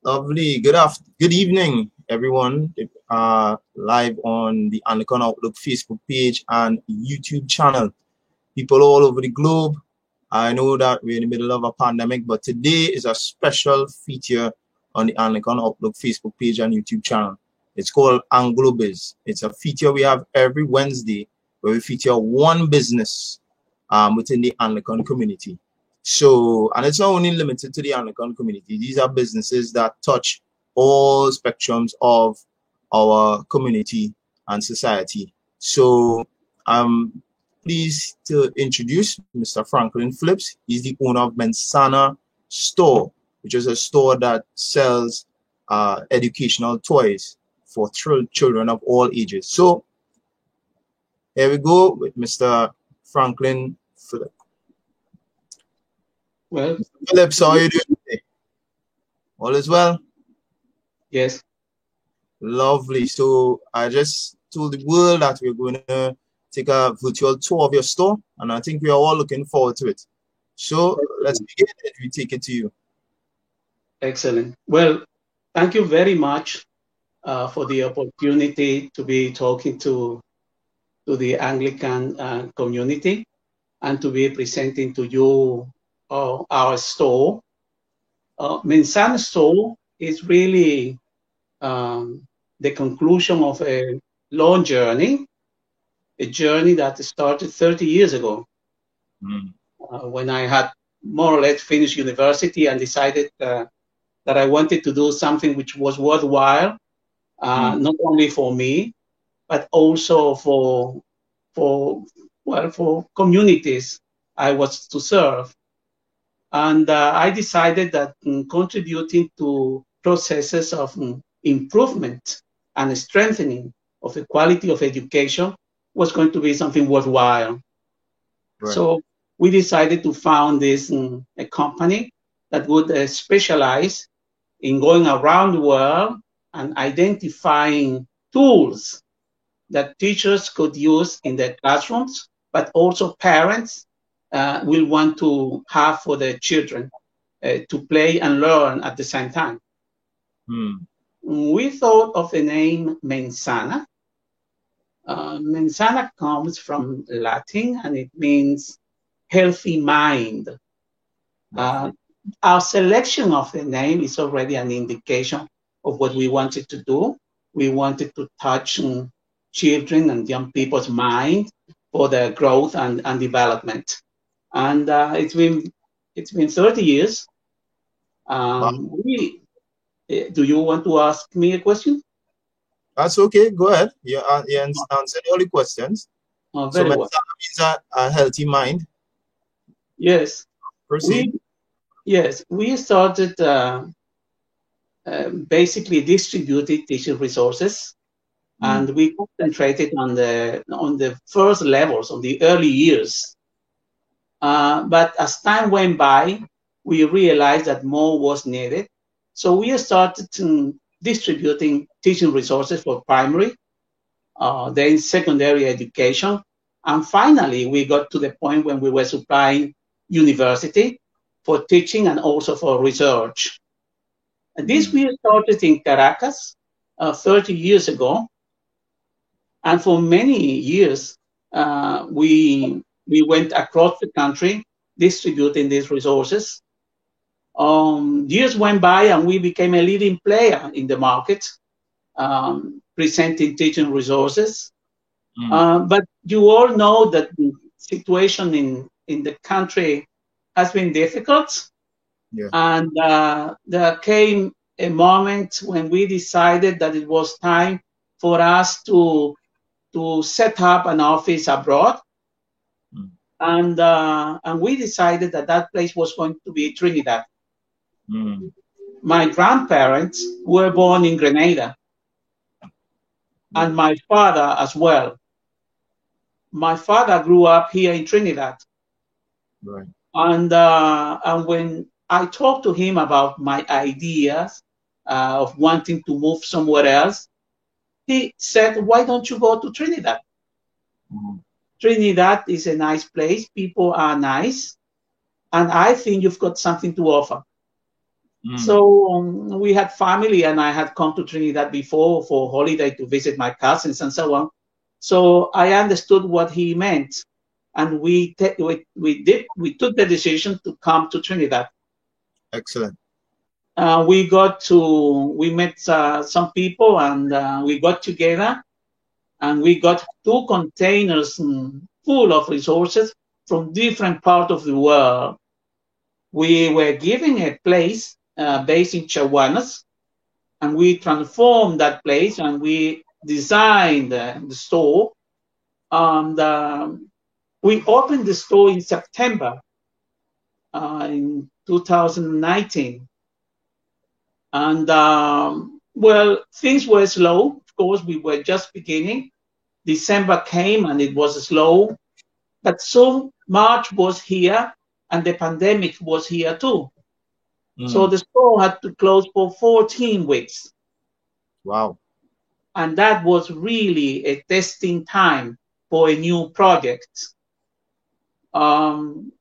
Lovely. Good evening, everyone. Live on the Anglican Outlook Facebook page and YouTube channel. People all over the globe. I know that we're in the middle of a pandemic, but today is a special feature on the Anglican Outlook Facebook page and YouTube channel. It's called AngloBiz. It's a feature we have every Wednesday where we feature one business within the Anglican community. So, and it's not only limited to the Anglican community. These are businesses that touch all spectrums of our community and society. So I'm pleased to introduce Mr. Franklin Phillips. He's the owner of Mensana Store, which is a store that sells educational toys for children of all ages. So here we go with Mr. Franklin Phillips. Well, Phillips, how are you doing today? All is well? Yes. Lovely. So I just told the world that we're going to take a virtual tour of your store, and I think we are all looking forward to it. So let's begin and we take it to you. Excellent. Well, thank you very much for the opportunity to be talking to the Anglican community and to be presenting to you our store. Mensana Store is really the conclusion of a long journey, a journey that started 30 years ago when I had more or less finished university and decided that I wanted to do something which was worthwhile, not only for me, but also for communities I was to serve. And I decided that contributing to processes of improvement and strengthening of the quality of education was going to be something worthwhile. Right. So we decided to found this a company that would specialize in going around the world and identifying tools that teachers could use in their classrooms, but also parents will want to have for their children to play and learn at the same time. We thought of the name Mensana. Mensana comes from Latin and it means healthy mind. Our selection of the name is already an indication of what we wanted to do. We wanted to touch children and young people's mind for their growth and development. And it's been 30 years. Do you want to ask me a question? That's okay. Go ahead. You answered all the questions. Very well. Means a healthy mind. Yes. Proceed. We started basically distributing teaching resources, and we concentrated on the first levels, on the early years. But as time went by, we realized that more was needed. So we started distributing teaching resources for primary, then secondary education. And finally, we got to the point when we were supplying university for teaching and also for research. And this we started in Caracas 30 years ago. And for many years, we went across the country distributing these resources. Years went by and we became a leading player in the market, presenting teaching resources. But you all know that the situation in the country has been difficult. Yeah. And there came a moment when we decided that it was time for us to set up an office abroad. And we decided that place was going to be Trinidad. My grandparents were born in Grenada, and my father as well. My father grew up here in Trinidad. Right. And when I talked to him about my ideas of wanting to move somewhere else, he said, "Why don't you go to Trinidad? Trinidad is a nice place. People are nice. And I think you've got something to offer." So we had family, and I had come to Trinidad before for holiday to visit my cousins and so on. So I understood what he meant, and we took the decision to come to Trinidad. Excellent. We met some people, and we got together, and we got 2 containers full of resources from different parts of the world. We were given a place based in Chaguanas, and we transformed that place, and we designed the store. And we opened the store in September in 2019. And well, things were slow. Of course, we were just beginning. December came and it was slow, but so March was here and the pandemic was here too. So the store had to close for 14 weeks. Wow. And that was really a testing time for a new project. Then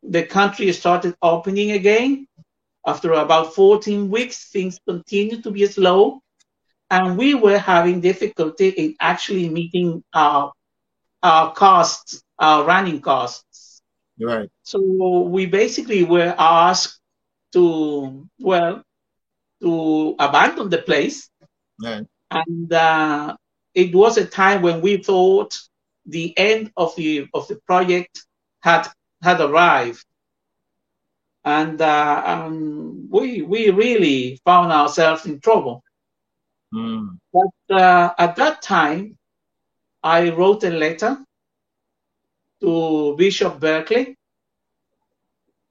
the country started opening again. After about 14 weeks, things continued to be slow, and we were having difficulty in actually meeting our costs, our running costs. Right. So we basically were asked to abandon the place. Right. And it was a time when we thought the end of the project had arrived. And we really found ourselves in trouble. But at that time, I wrote a letter to Bishop Berkeley,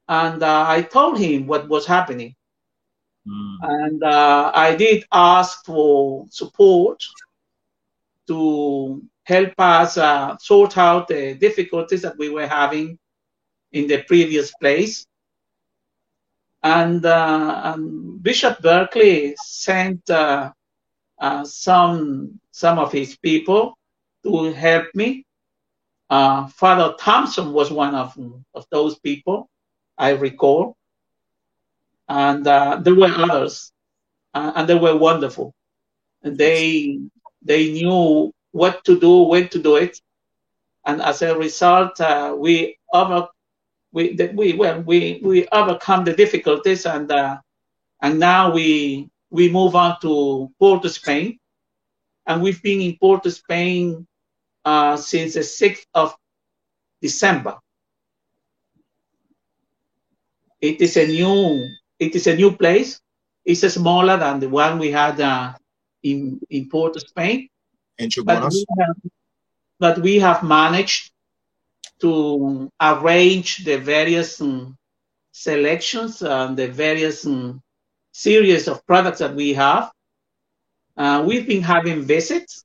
and I told him what was happening. And I did ask for support to help us sort out the difficulties that we were having in the previous place. And Bishop Berkeley sent some of his people to help me. Father Thompson was one of those people, I recall. And there were others, and they were wonderful. And they knew what to do, when to do it. And as a result, we overcome the difficulties, and now we move on to Port of Spain, and we've been in Port of Spain since the 6th of December. It is a new place. It's smaller than the one we had in Port of Spain, but we have managed to arrange the various selections and the various series of products that we have. We've been having visits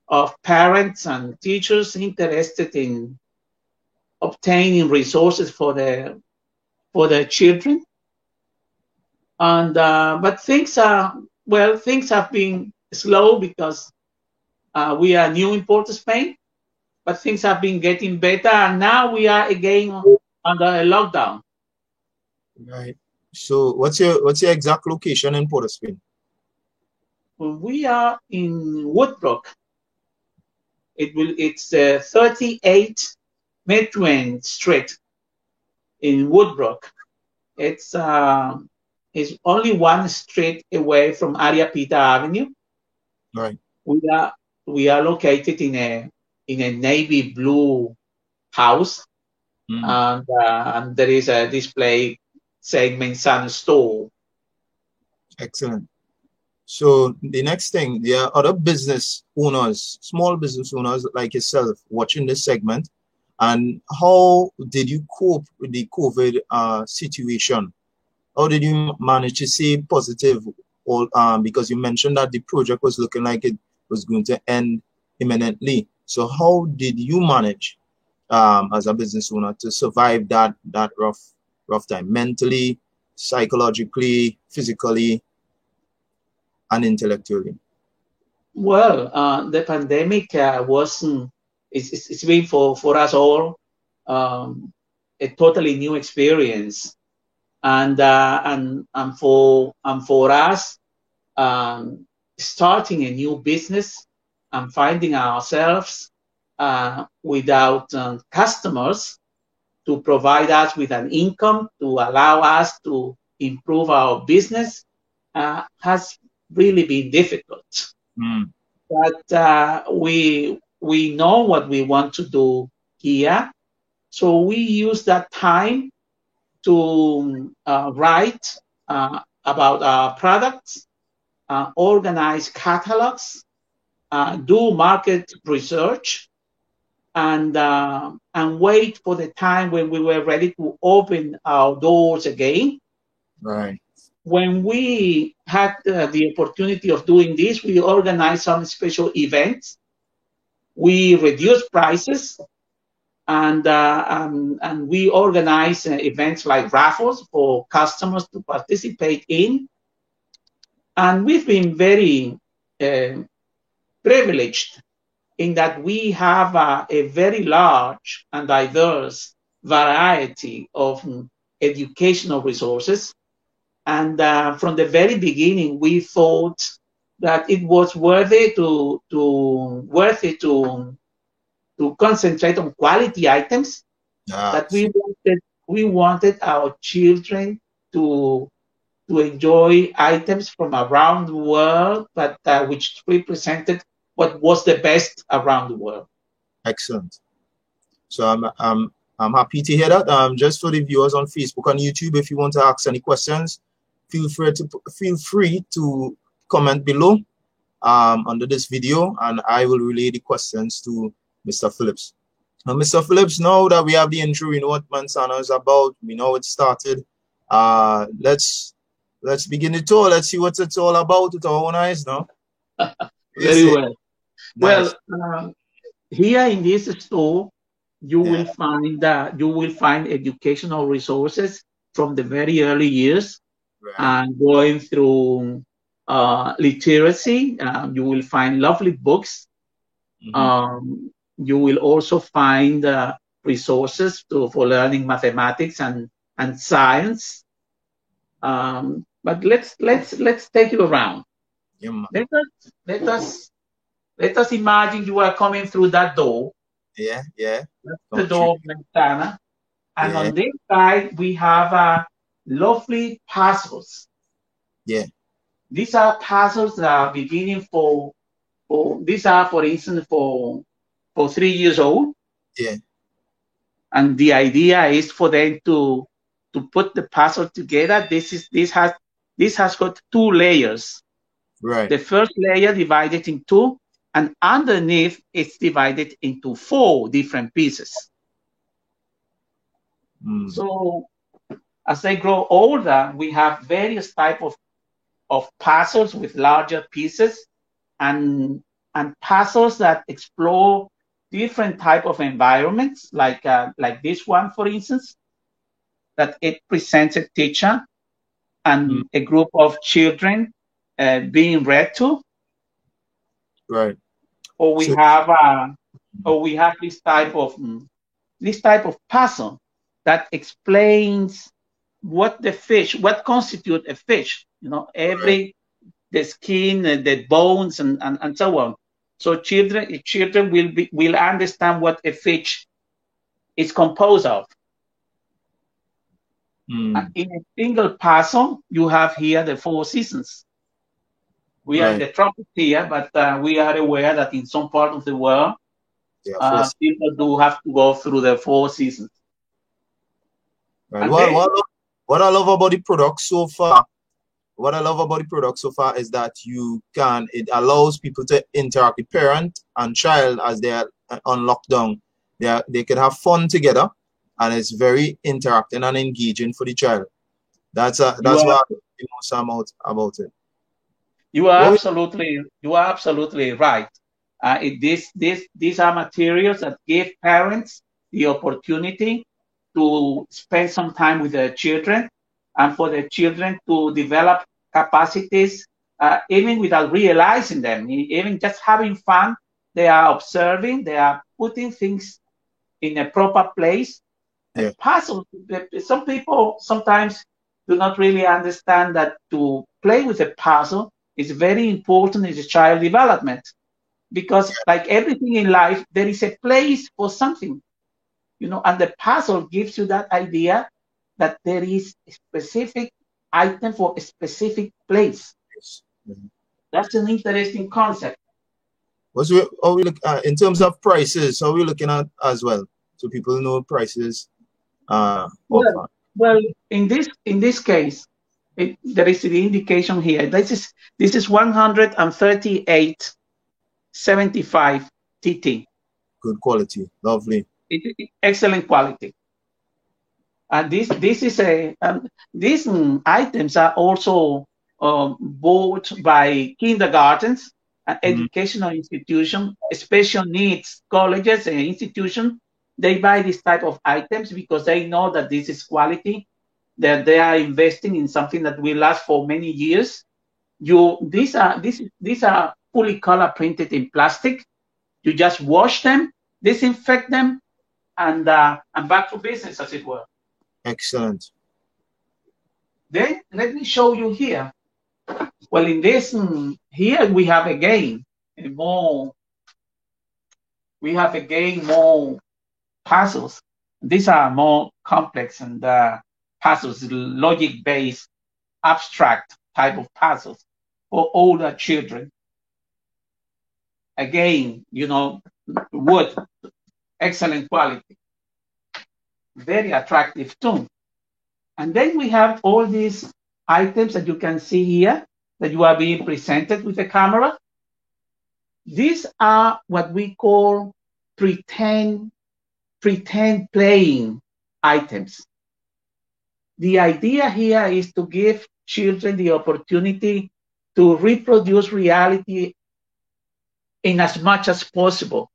of parents and teachers interested in obtaining resources for their children. And but things have been slow because we are new in Port of Spain. But things have been getting better, and now we are again under a lockdown. Right. So, what's your exact location in Port of Spain? We are in Woodbrook. It's 38 Medwin Street in Woodbrook. It's only one street away from Ariapita Avenue. Right. We are located in a navy blue house, and there is a display saying Mensana Store. Excellent. So the next thing, there are other business owners, small business owners like yourself watching this segment. And how did you cope with the COVID situation? How did you manage to stay positive? Because you mentioned that the project was looking like it was going to end imminently. So how did you manage as a business owner to survive that rough time, mentally, psychologically, physically, and intellectually? Well, the pandemic it's been for us all a totally new experience. and for us, starting a new business and finding ourselves without customers to provide us with an income to allow us to improve our business has really been difficult. But we know what we want to do here, so we use that time to write about our products, organize catalogs, do market research, and wait for the time when we were ready to open our doors again. Right. When we had the opportunity of doing this, we organized some special events. We reduced prices, and we organized events like raffles for customers to participate in. And we've been very privileged in that we have a very large and diverse variety of educational resources. And from the very beginning, we thought that it was worthy to concentrate on quality items. That we wanted our children to enjoy items from around the world, but which represented what was the best around the world. Excellent. So I'm happy to hear that. Just for the viewers on Facebook and YouTube, if you want to ask any questions, feel free to comment below under this video, and I will relay the questions to Mr. Phillips. Now, Mr. Phillips, now that we have the intro, we know what Manzana is about. We know it started. Let's begin the tour. Let's see what it's all about with our own eyes now. Very well. Nice. Well, here in this store, you will find educational resources from the very early years, and going through literacy. You will find lovely books. You will also find resources for learning mathematics and science. But let's take you around. Let us imagine you are coming through that door. That's the door of Manzana. And on this side, we have lovely puzzles. These are puzzles that are beginning these are, for instance, for 3 years old. And the idea is for them to put the puzzle together. This has got 2 layers. The first layer divided in 2, and underneath it's divided into 4 different pieces. So as they grow older, we have various types of puzzles with larger pieces, and puzzles that explore different type of environments, like this one, for instance, that it presents a teacher and a group of children being read to. Or we have this type of puzzle that explains what constitutes a fish. The skin, the bones, and so on. So children will understand what a fish is composed of. And in a single puzzle, you have here the 4 seasons. We are in the tropics here, but we are aware that in some part of the world, people do have to go through the 4 seasons. What I love about the product so far, is that it allows people to interact with parent and child as they are on lockdown. They can have fun together, and it's very interactive and engaging for the child. That's what I most about it. You are absolutely right. These are materials that give parents the opportunity to spend some time with their children, and for the children to develop capacities, even without realizing them, even just having fun. They are observing, they are putting things in a proper place. Puzzles. Some people sometimes do not really understand that to play with a puzzle is very important in the child development, because like everything in life, there is a place for something, you know, and the puzzle gives you that idea that there is a specific item for a specific place. That's an interesting concept. How we look in terms of prices? How are we looking at as well, so people know prices? Well, in this case, there is the indication here. This is 138.75 TT. Good quality, lovely. Excellent quality. And this is a these items are also bought by kindergartens and educational institutions, special needs colleges and institutions. They buy this type of items because they know that this is quality, that they are investing in something that will last for many years. These are fully color printed in plastic. You just wash them, disinfect them, and back to business, as it were. Excellent. Then let me show you here. Well, in this here we have again more puzzles. These are more complex and puzzles, logic-based, abstract type of puzzles for older children. Again, you know, wood, excellent quality, very attractive too. And then we have all these items that you can see here that you are being presented with the camera. These are what we call pretend playing items. The idea here is to give children the opportunity to reproduce reality in as much as possible.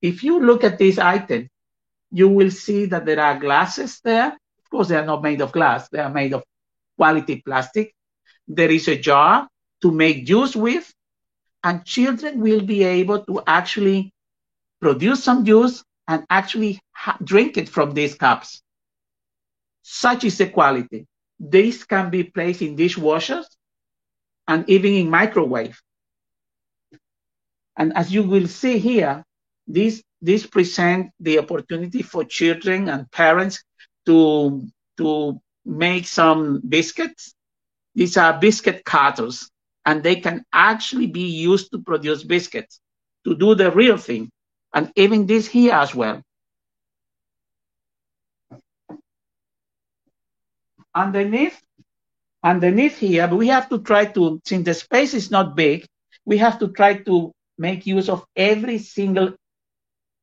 If you look at this item, you will see that there are glasses there. Of course, they are not made of glass. They are made of quality plastic. There is a jar to make juice with, and children will be able to actually produce some juice and actually drink it from these cups. Such is the quality. These can be placed in dishwashers and even in microwave. And as you will see here, this present the opportunity for children and parents to make some biscuits. These are biscuit cutters, and they can actually be used to produce biscuits, to do the real thing. And even this here as well. Underneath here, we have to try to, since the space is not big, we have to try to make use of every single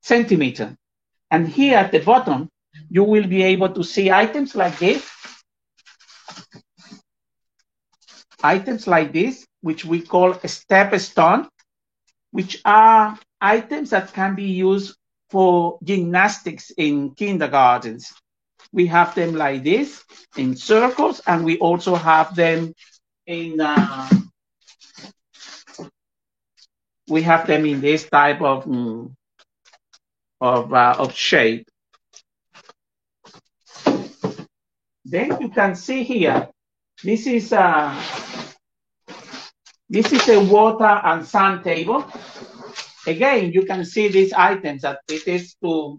centimeter. And here at the bottom, you will be able to see items like this. Items like this, which we call a step stone, which are items that can be used for gymnastics in kindergartens. We have them like this in circles, and we also have them in this type of shape. Then you can see here, this is a water and sand table. Again, you can see these items that it is to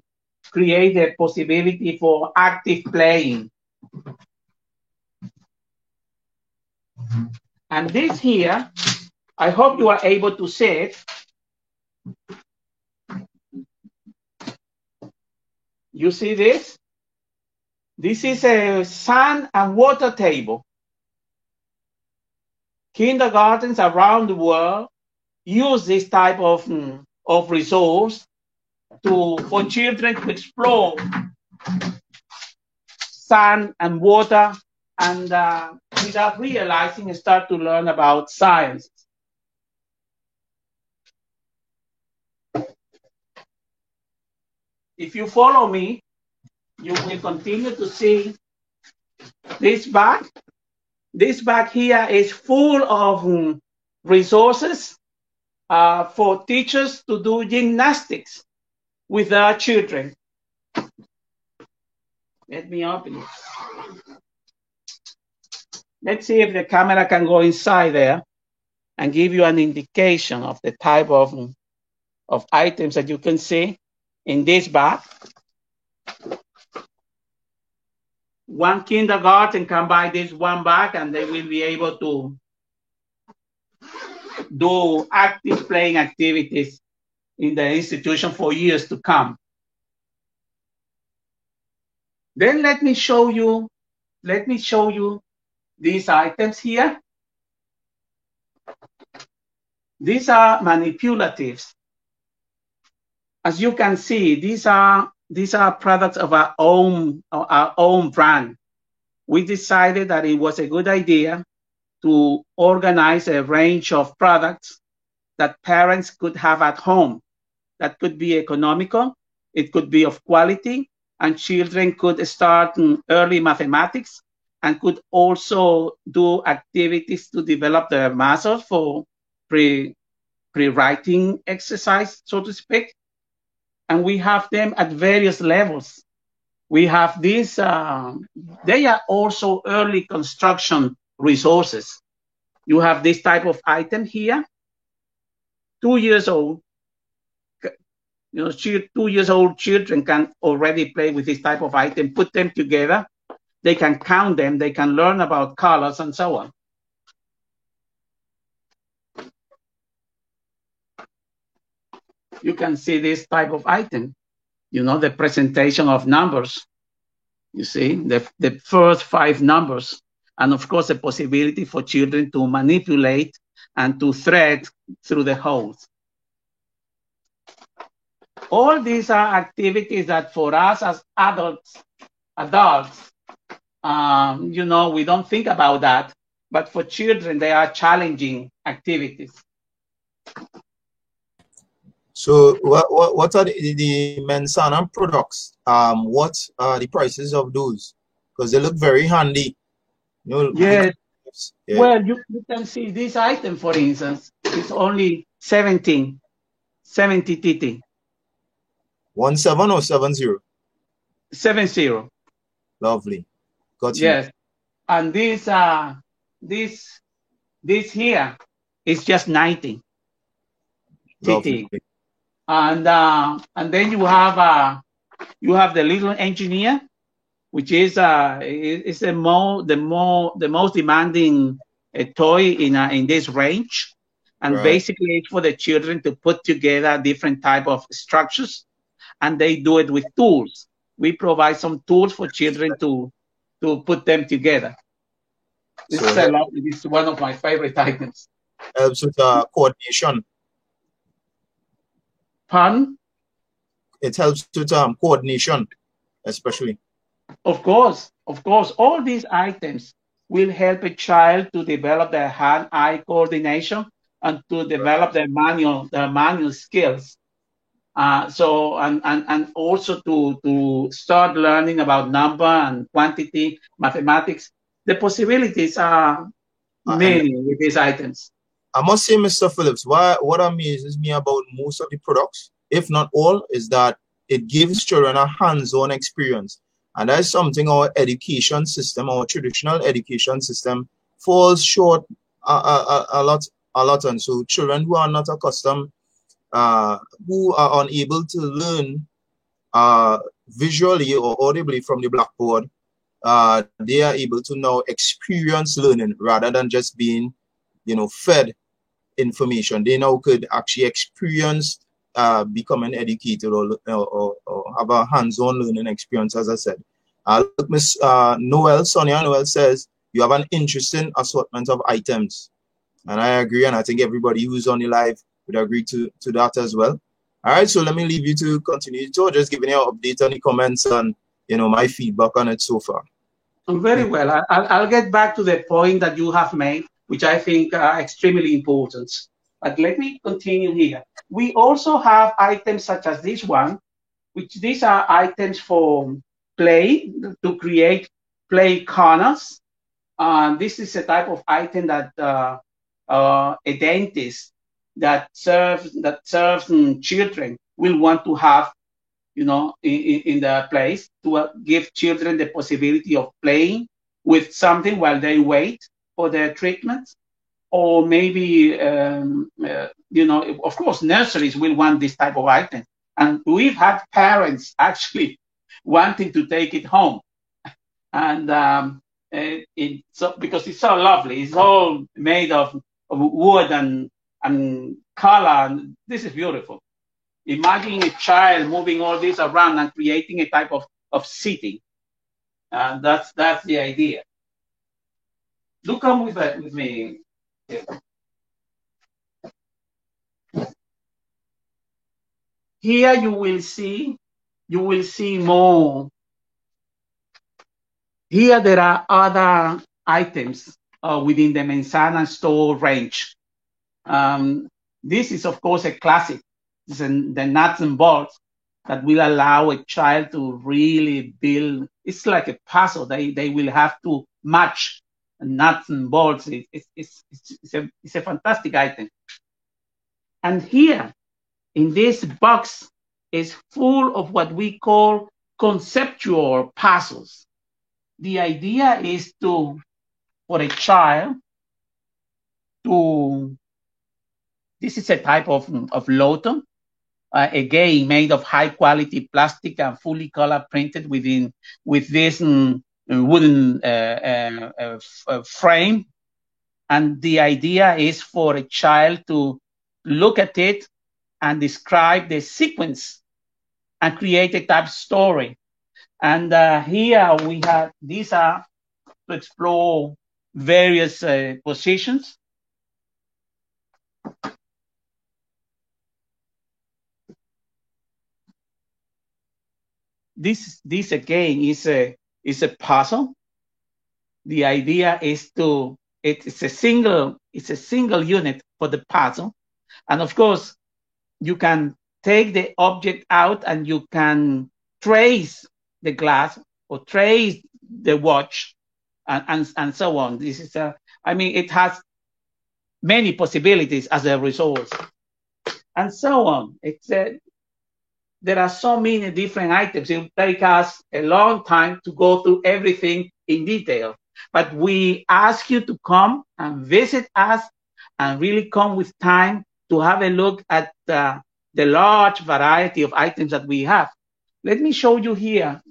create a possibility for active playing. And this here, I hope you are able to see it. You see this? This is a sand and water table. Kindergartens around the world use this type of resource for children to explore sand and water, and without realizing, start to learn about science. If you follow me, you will continue to see this bag. This bag here is full of resources for teachers to do gymnastics with their children. Let me open it. Let's see if the camera can go inside there and give you an indication of the type of items that you can see in this bag. One kindergarten can buy this one bag and they will be able to do active playing activities in the institution for years to come. Then let me show you these items here. These are manipulatives. As you can see, these are products of our own brand. We decided that it was a good idea to organize a range of products that parents could have at home. That could be economical, it could be of quality, and children could start early mathematics and could also do activities to develop their muscles for pre-writing exercise, so to speak. And we have them at various levels. We have these, they are also early construction resources. You have this type of item here, 2 years old. 2 years old children can already play with this type of item, put them together. They can count them, they can learn about colors and so on. You can see this type of item, the presentation of numbers. You see, the first 5 numbers. And of course, the possibility for children to manipulate and to thread through the holes. All these are activities that for us as adults, we don't think about that. But for children, they are challenging activities. So what are the Mensana products? What are the prices of those? Because they look very handy. Yes. Yeah. Well, you can see this item, for instance, is only 70 TT. 17 or 70? 70. Lovely. Got you. Yes. And this here is just 90 TT. And then you have the little engineer, which is the most demanding toy in this range, and right. Basically it's for the children to put together different type of structures, and they do it with tools. We provide some tools for children to put them together. This is one of my favorite items. Helps with coordination. Pardon? It helps with coordination, especially. Of course. All these items will help a child to develop their hand-eye coordination and to develop their manual skills. So also to start learning about number and quantity, mathematics. The possibilities are many with these items. I must say, Mr. Phillips, what amazes me about most of the products, if not all, is that it gives children a hands-on experience. And that is something our education system, our traditional education system, falls short a lot. And so children who are not accustomed, who are unable to learn visually or audibly from the blackboard, they are able to now experience learning rather than just being, fed information. They now could actually experience becoming educated or have a hands-on learning experience, as I said. Look, Miss Sonia Noel says, you have an interesting assortment of items. And I agree, and I think everybody who's on the live would agree to that as well. All right, so let me leave you to continue to just giving you an update on the comments and, my feedback on it so far. Very well. I'll get back to the point that you have made, which I think are extremely important. But let me continue here. We also have items such as this one, which these are items for play, to create play corners. This is a type of item that a dentist that serves children will want to have, in the place to give children the possibility of playing with something while they wait for their treatment. Or maybe, of course, nurseries will want this type of item. And we've had parents actually wanting to take it home. And because it's so lovely. It's all made of wood and color. And this is beautiful. Imagine a child moving all this around and creating a type of city. And that's the idea. Do come with me. Here you will see more. Here there are other items within the Mensana store range. This is, of course, a classic. This is the nuts and bolts that will allow a child to really build. It's like a puzzle. They will have to match nuts and bolts. It's a fantastic item. And here, in this box, is full of what we call conceptual puzzles. The idea is for a child this is a type of loto, again made of high quality plastic and fully color printed with this wooden frame. And the idea is for a child to look at it and describe the sequence and create a type of story. And here we have, these are to explore various positions. This again is a puzzle. The idea is it's a single unit for the puzzle. And of course, you can take the object out and you can trace the glass or trace the watch and so on. This is it has many possibilities as a result, and so on. There are so many different items. It will take us a long time to go through everything in detail, but we ask you to come and visit us and really come with time to have a look at the large variety of items that we have. Let me show you here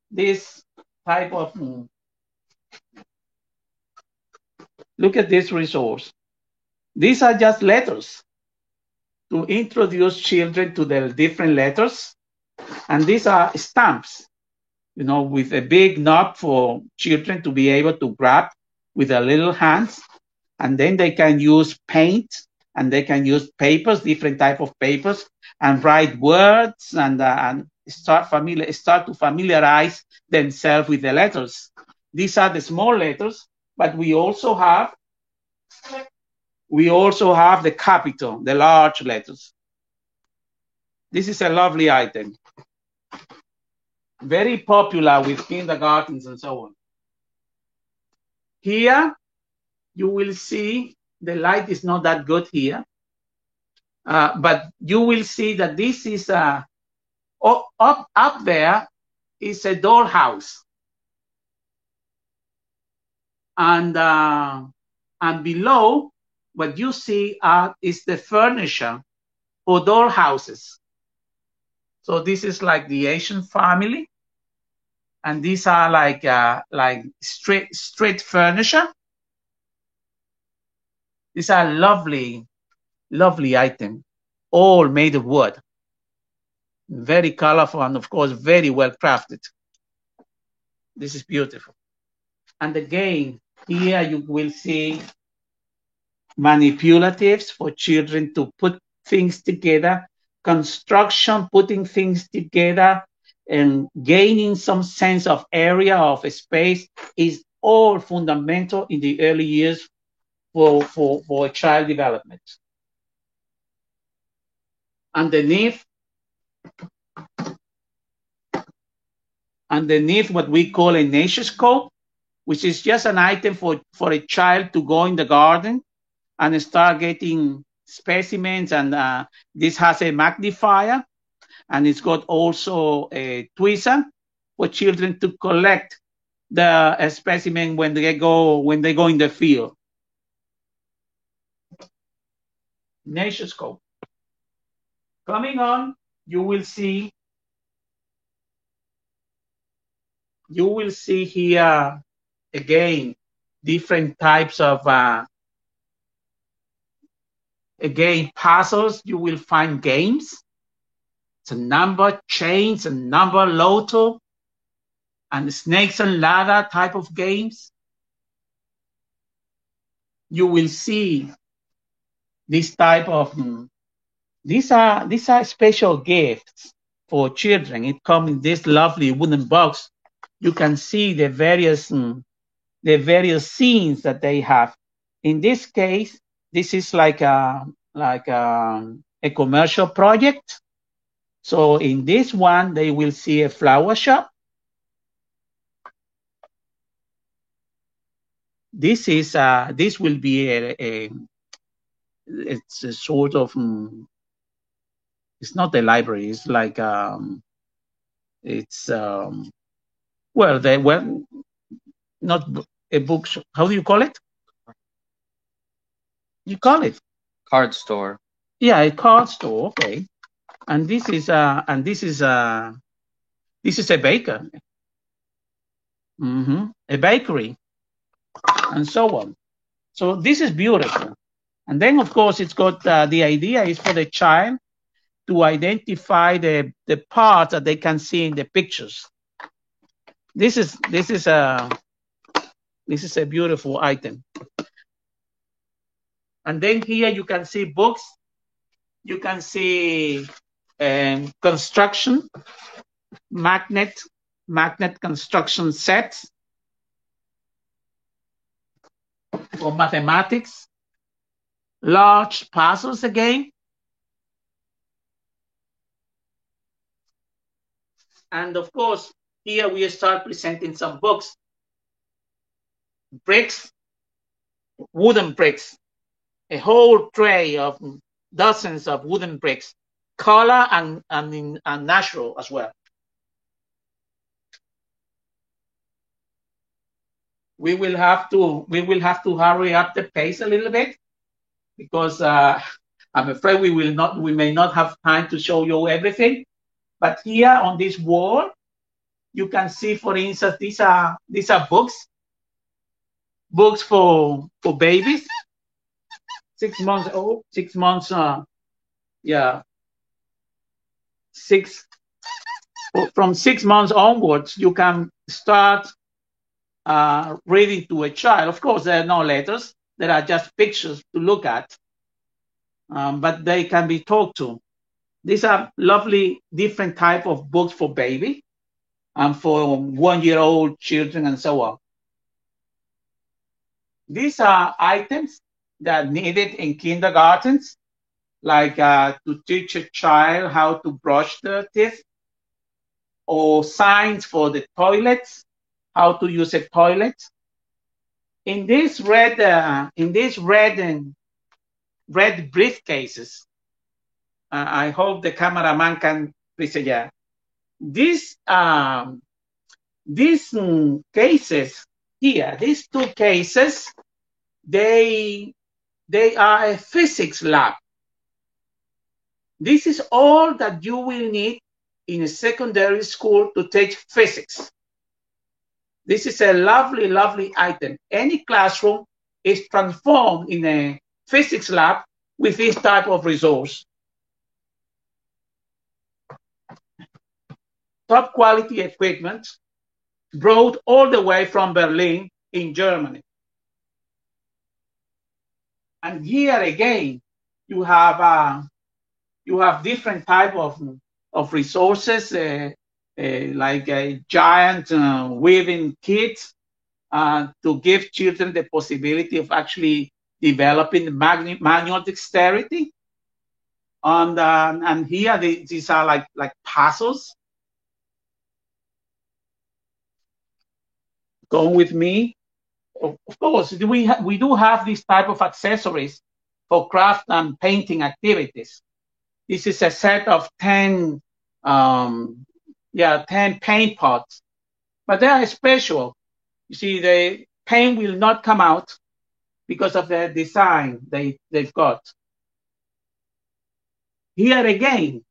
this type of, look at this resource. These are just letters to introduce children to the different letters. And these are stamps, with a big knob for children to be able to grab with their little hands. And then they can use paint and they can use papers, different type of papers, and write words and start to familiarize themselves with the letters. These are the small letters, but we also have the capital, the large letters. This is a lovely item. Very popular with kindergartens and so on. Here, you will see the light is not that good here, but you will see that this is up there is a dollhouse, and below what you see is the furniture for dollhouses. So this is like the Asian family, and these are like street furniture. These are lovely items, all made of wood. Very colorful and of course very well crafted. This is beautiful. And again, here you will see manipulatives for children to put things together, construction, putting things together, and gaining some sense of area, of a space is all fundamental in the early years for child development. Underneath what we call a naturescope, which is just an item for a child to go in the garden and start getting specimens. And this has a magnifier, and it's got also a tweezer for children to collect the specimen when they go in the field. Naturescope. Coming on, you will see here again different types of again puzzles. You will find games. It's a number chains and number lotto and snakes and ladder type of games. You will see this type of these are special gifts for children. It comes in this lovely wooden box. You can see the various scenes that they have. In this case, this is like a commercial project. So in this one, they will see a flower shop. This will be it's a sort of it's not a library. It's like it's not a bookshop. How do you call it? You call it card store. Yeah, a card store. Okay. And this is a baker. A bakery, and so on. So this is beautiful. And then, of course, it's got the idea is for the child to identify the parts that they can see in the pictures. This is a beautiful item. And then here you can see books. You can see construction, magnet construction sets for mathematics, large puzzles again. And of course, here we start presenting some books. Bricks, wooden bricks, a whole tray of dozens of wooden bricks, color and natural as well. We will have to hurry up the pace a little bit because I'm afraid we may not have time to show you everything. But here on this wall, you can see, for instance, these are books for babies, 6 months old, 6 months, from 6 months onwards, you can start reading to a child. Of course, there are no letters. There are just pictures to look at, but they can be talked to. These are lovely different type of books for baby and for 1-year-old children and so on. These are items that are needed in kindergartens, like to teach a child how to brush their teeth, or signs for the toilets, how to use a toilet. In these red briefcases, I hope the cameraman can please say yeah. These cases here, these 2 cases, they are a physics lab. This is all that you will need in a secondary school to teach physics. This is a lovely, lovely item. Any classroom is transformed in a physics lab with this type of resource. Top quality equipment brought all the way from Berlin in Germany. And here again, you have different type of resources, like a giant weaving kit to give children the possibility of actually developing manual dexterity. And here these are like puzzles. Go with me. Of course, we do have this type of accessories for craft and painting activities. This is a set of 10 paint pots, but they are special You see, the paint will not come out because of the design they've got. Here again,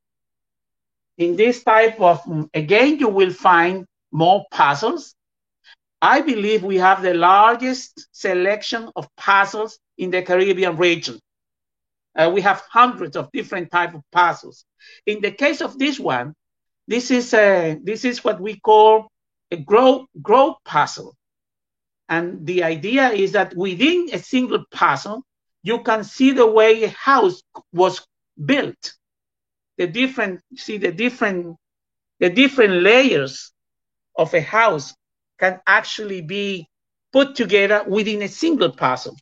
in this type of, again, you will find more puzzles. I believe we have the largest selection of puzzles in the Caribbean region. We have hundreds of different types of puzzles. In the case of this one, this is what we call a growth puzzle. And the idea is that within a single puzzle, you can see the way a house was built. The different layers of a house can actually be put together within a single puzzle.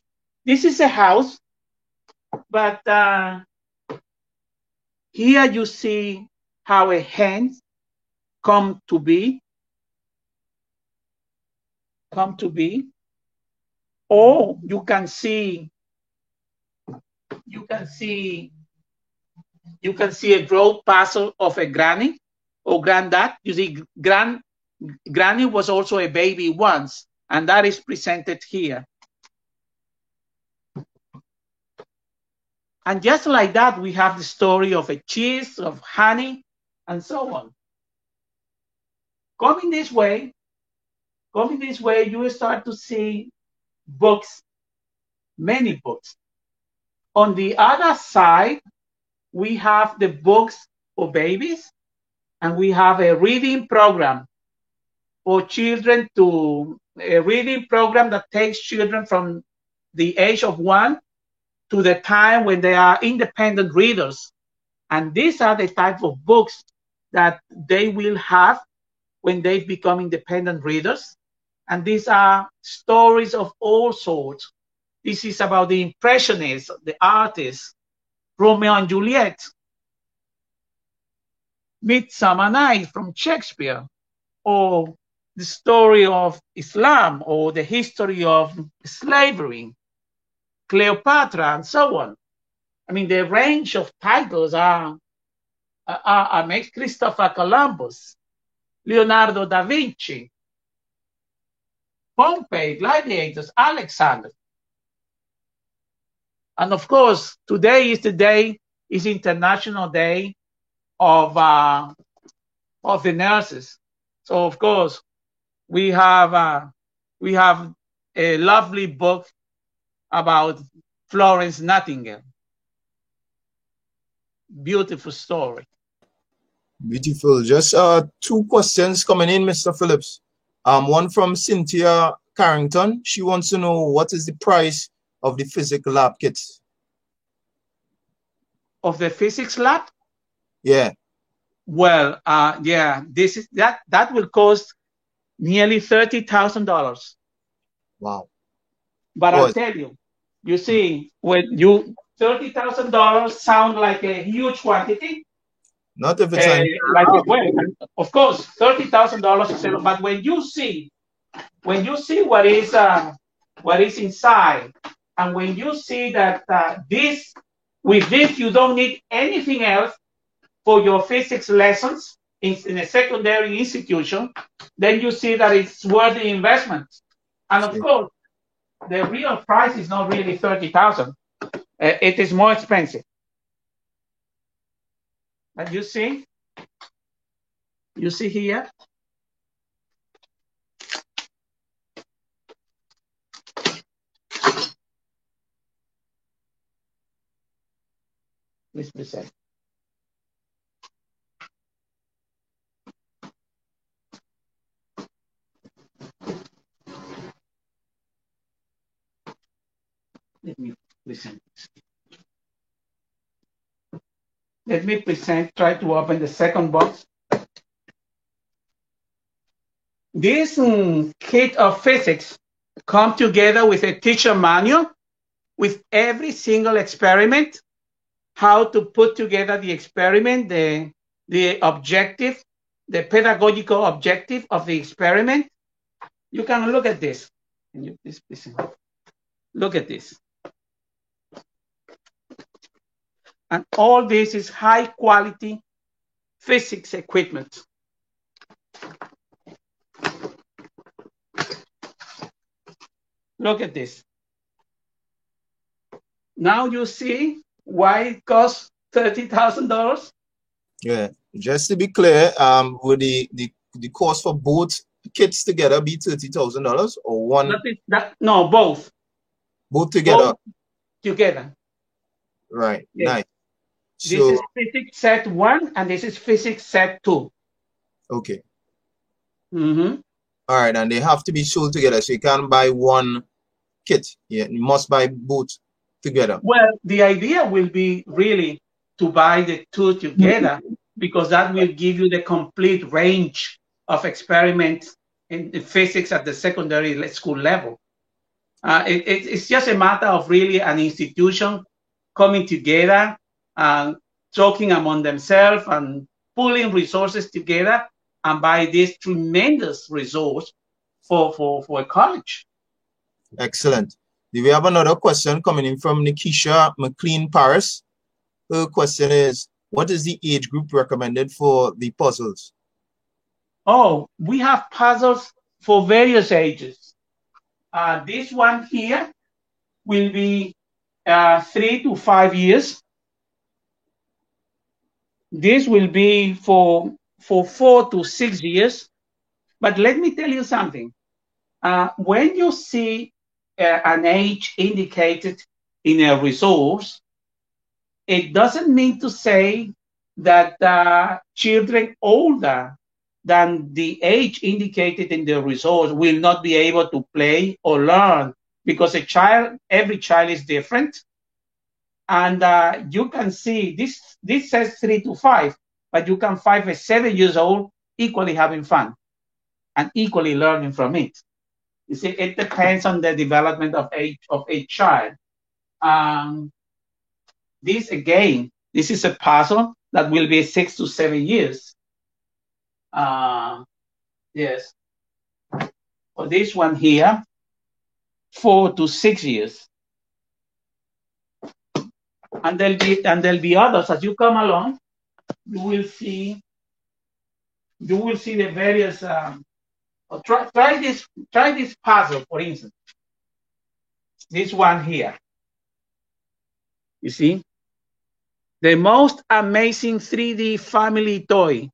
This is a house, but here you see how a hen come to be, or you can see a growth puzzle of a granny or granddad. You see, granny was also a baby once, and that is presented here. And just like that, we have the story of a cheese, of honey, and so on. Coming this way, you will start to see books, many books. On the other side, we have the books for babies, and we have a reading program for children, a reading program that takes children from the age of 1 to the time when they are independent readers. And these are the type of books that they will have when they become independent readers. And these are stories of all sorts. This is about the Impressionists, the artists, Romeo and Juliet, Midsummer Night from Shakespeare, or the story of Islam, or the history of slavery, Cleopatra, and so on. I mean, the range of titles makes Christopher Columbus, Leonardo da Vinci, Pompey, Gladiators, Alexander. And of course, today is International Day of the nurses. So of course, we have a lovely book about Florence Nightingale. Beautiful story. Beautiful. Just 2 questions coming in, Mr. Phillips. One from Cynthia Carrington. She wants to know, what is the price of the physics lab kits? Of the physics lab? Yeah. Well, yeah, that will cost nearly $30,000. Wow. But I'll tell you, you see, when you $30,000 sound like a huge quantity. Not if it's well, of course, $30,000 is a lot. But when you see what is inside, and when you see that with this you don't need anything else for your physics lessons in a secondary institution, then you see that it's worth the investment. And of course, the real price is not really $30,000. It is more expensive. But you see here. Please present. Let me present. Let me present, try to open the second box. This kit of physics come together with a teacher manual with every single experiment, how to put together the experiment, the objective, the pedagogical objective of the experiment. You can look at this. Can you please look at this? And all this is high quality physics equipment. Look at this. Now you see why it costs $30,000. Yeah, just to be clear, would the cost for both kits together be $30,000 or one? No, both. Both together. Both together. Right. Yes. Nice. This is physics set 1 and this is physics set 2. Okay. Mm-hmm. All right, and they have to be sold together, so you can't buy one kit. Yeah, you must buy both together. Well, the idea will be really to buy the two together because that will give you the complete range of experiments in physics at the secondary school level. It's just a matter of really an institution coming together and talking among themselves and pulling resources together and buy this tremendous resource for a college. Excellent. Do we have another question coming in from Nikisha McLean Paris? Her question is, what is the age group recommended for the puzzles? Oh, we have puzzles for various ages. This one here will be 3 to 5 years. This will be for 4 to 6 years. But let me tell you something. When you see an age indicated in a resource, it doesn't mean to say that children older than the age indicated in the resource will not be able to play or learn, because every child is different. And you can see this says 3 to 5, but you can find a 7 years old equally having fun and equally learning from it. You see, it depends on the development of a child. This is a puzzle that will be 6 to 7 years. Yes. For this one here, 4 to 6 years. And there'll be others as you come along. You will see the various. Try this puzzle, for instance. This one here. You see, the most amazing 3D family toy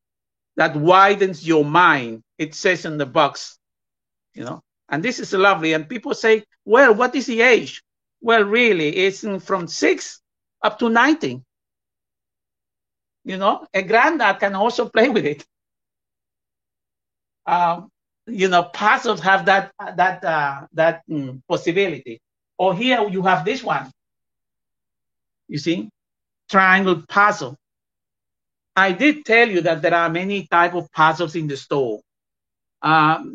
that widens your mind. It says in the box, you know, and this is lovely. And people say, well, what is the age? Well, really, it's from 6 up to 90. You know, a granddad can also play with it. You know, puzzles have that possibility. Or here you have this one. You see, triangle puzzle. I did tell you that there are many types of puzzles in the store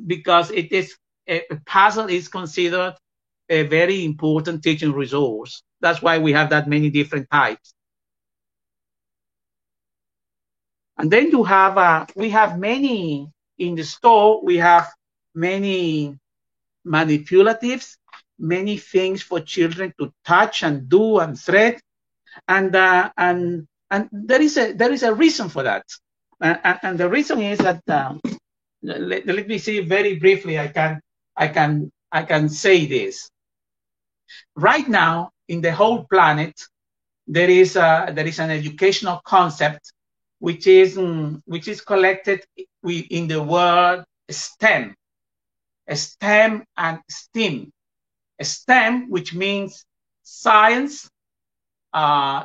because a puzzle is considered a very important teaching resource. That's why we have that many different types. And then you have we have many in the store. We have many manipulatives, many things for children to touch and do and thread, and there is a reason for that, and the reason is that let me see very briefly. I can say this. Right now, in the whole planet, there is an educational concept which is collected in the word STEM. STEM and STEAM. STEM, which means science,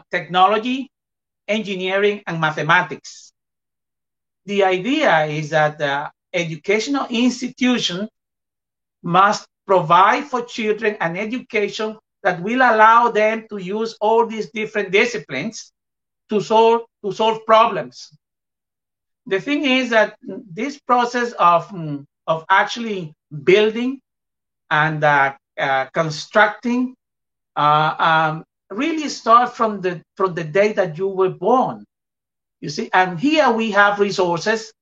technology, engineering, and mathematics. The idea is that the educational institution must provide for children an education that will allow them to use all these different disciplines to solve problems. The thing is that this process of actually building and constructing really starts from the day that you were born. You see, and here we have resources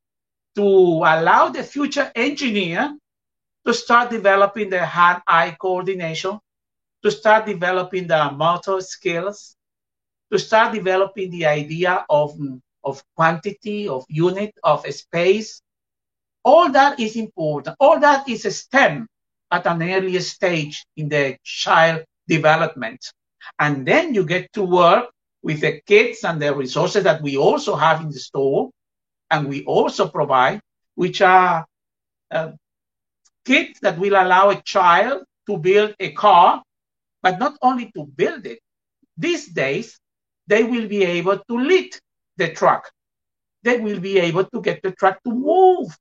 to allow the future engineer to start developing the hand-eye coordination, to start developing the motor skills, to start developing the idea of quantity, of unit, of space. All that is important. All that is a STEM. at an early stage in the child development. And then you get to work with the kits and the resources that we also have in the store, and we also provide, which are kits that will allow a child to build a car, but not only to build it. These days, they will be able to lead the truck. They will be able to get the truck to move.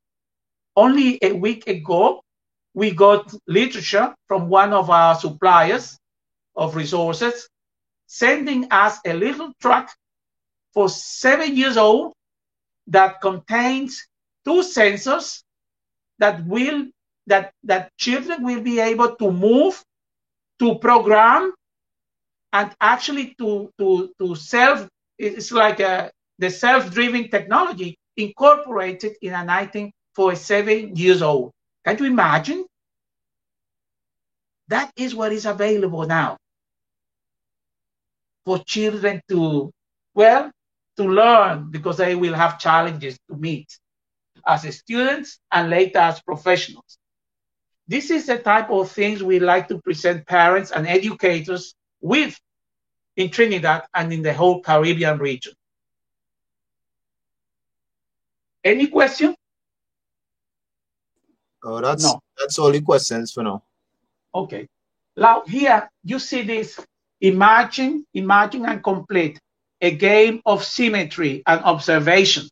Only a week ago, we got literature from one of our suppliers of resources, sending us a little truck for 7 years old that contains 2 sensors that children will be able to move, to program, and actually to self. It's like the self-driven technology incorporated in an item for 7 years old. Can you imagine? That is what is available now for children to learn, because they will have challenges to meet as students and later as professionals. This is the type of things we like to present parents and educators with in Trinidad and in the whole Caribbean region. Any question? Oh, that's all the questions for now. Okay. Now here you see this imagine and complete a game of symmetry and observation.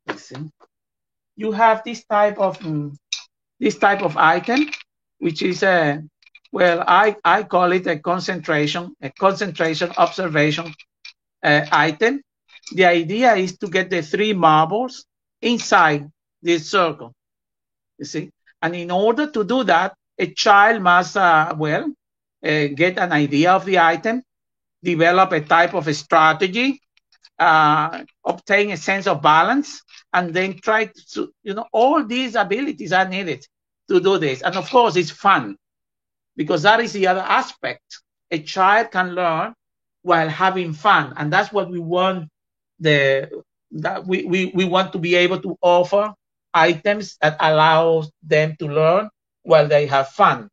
Listen. You have this type of item, which is I call it a concentration observation item. The idea is to get the 3 marbles inside this circle. You see, and in order to do that, a child must get an idea of the item, develop a type of a strategy, obtain a sense of balance, and then try to, all these abilities are needed to do this. And of course, it's fun, because that is the other aspect. A child can learn while having fun, and that's what we want. We want to be able to offer items that allow them to learn while they have fun.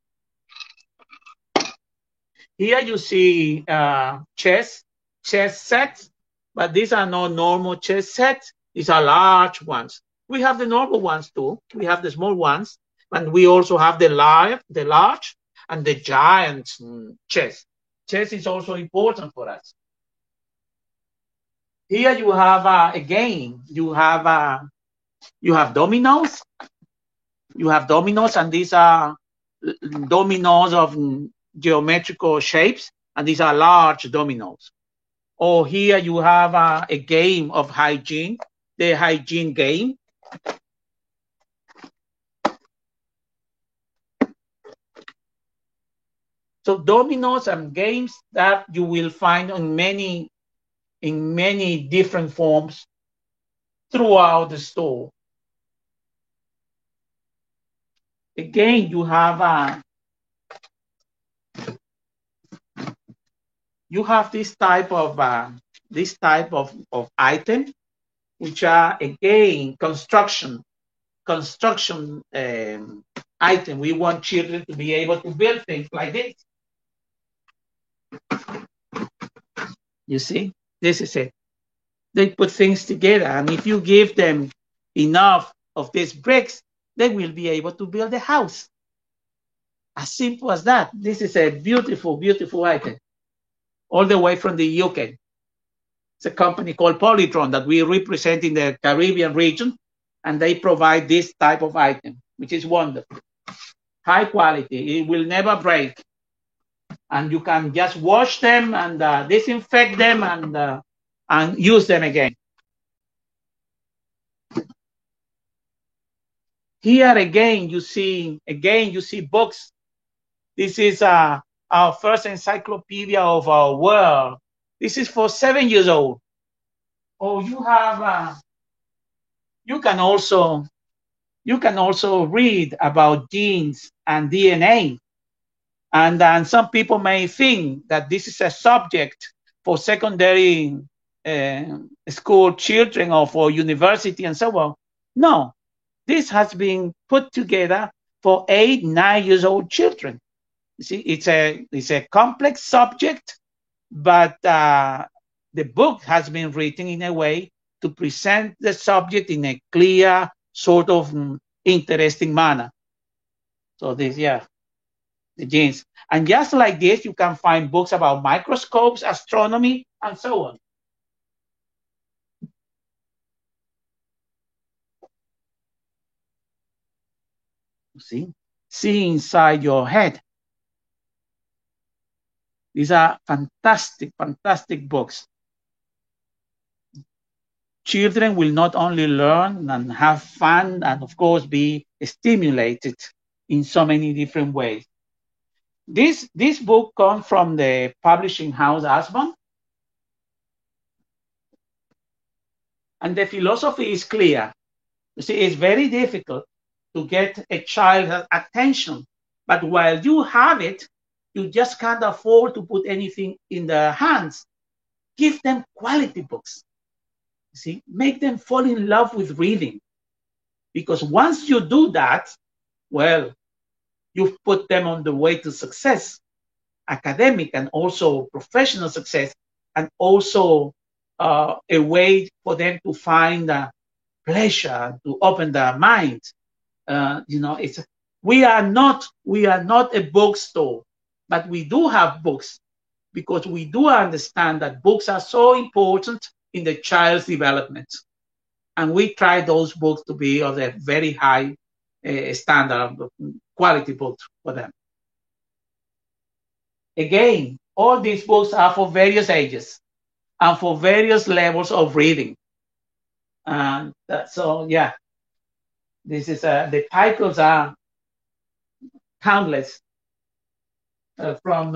Here you see chess sets, but these are not normal chess sets. These are large ones. We have the normal ones too. We have the small ones, and we also have the large and the giant chess. Chess is also important for us. Here you have a game. You have dominoes. You have dominoes, and these are dominoes of geometrical shapes, and these are large dominoes. Or here you have a game of hygiene, the hygiene game. So dominoes and games that you will find in many different forms throughout the store. Again, you have this type of item, which are again construction item. We want children to be able to build things like this. You see, this is it. They put things together, and if you give them enough of these bricks, they will be able to build a house. As simple as that. This is a beautiful, beautiful item, all the way from the UK. It's a company called Polytron that we represent in the Caribbean region, and they provide this type of item, which is wonderful. High quality. It will never break. And you can just wash them and disinfect them and use them again. Here again, you see books. This is our first encyclopedia of our world. This is for 7 years old. Oh, you can also read about genes and DNA. And some people may think that this is a subject for secondary school children or for university and so on. No, this has been put together for 8, 9 years old children. You see, it's a complex subject, but the book has been written in a way to present the subject in a clear, sort of interesting manner. So this, yeah, the genes. And just like this, you can find books about microscopes, astronomy, and so on. See inside your head. These are fantastic, fantastic books. Children will not only learn and have fun and, of course, be stimulated in so many different ways. This book comes from the publishing house Usborne. And the philosophy is clear. You see, it's very difficult to get a child's attention. But while you have it, you just can't afford to put anything in their hands. Give them quality books. See, make them fall in love with reading. Because once you do that, well, you've put them on the way to success, academic and also professional success, and also a way for them to find pleasure, to open their mind. We are not a bookstore, but we do have books because we do understand that books are so important in the child's development. And we try those books to be of a very high standard, quality books for them. Again, all these books are for various ages and for various levels of reading. And so, yeah, this is the titles are countless from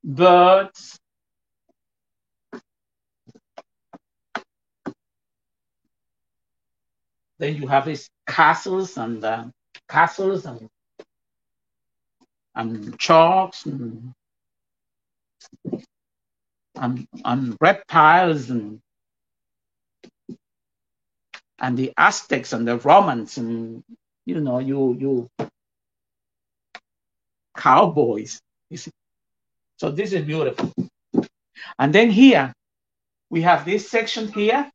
birds. Then you have these castles and sharks and reptiles and the Aztecs and the Romans and you cowboys. You see? So this is beautiful. And then here we have this section here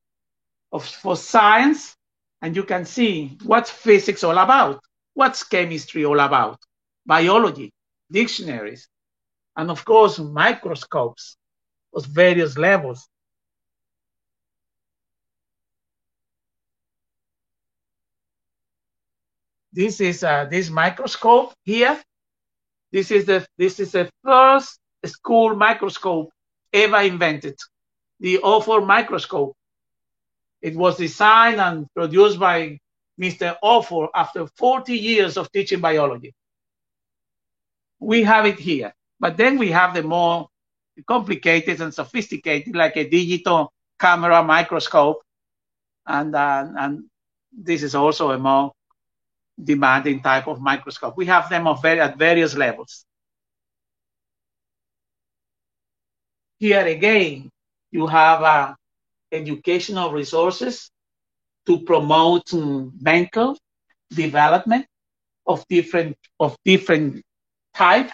for science, and you can see what's physics all about, what's chemistry all about, biology, dictionaries, and of course microscopes of various levels. This is this microscope here. This is the first school microscope ever invented, the Ophir microscope. It was designed and produced by Mr. Ophir after 40 years of teaching biology. We have it here, but then we have the more complicated and sophisticated, like a digital camera microscope, and this is also a more demanding type of microscope. We have them at various levels. Here again, you have educational resources to promote mental development of different type.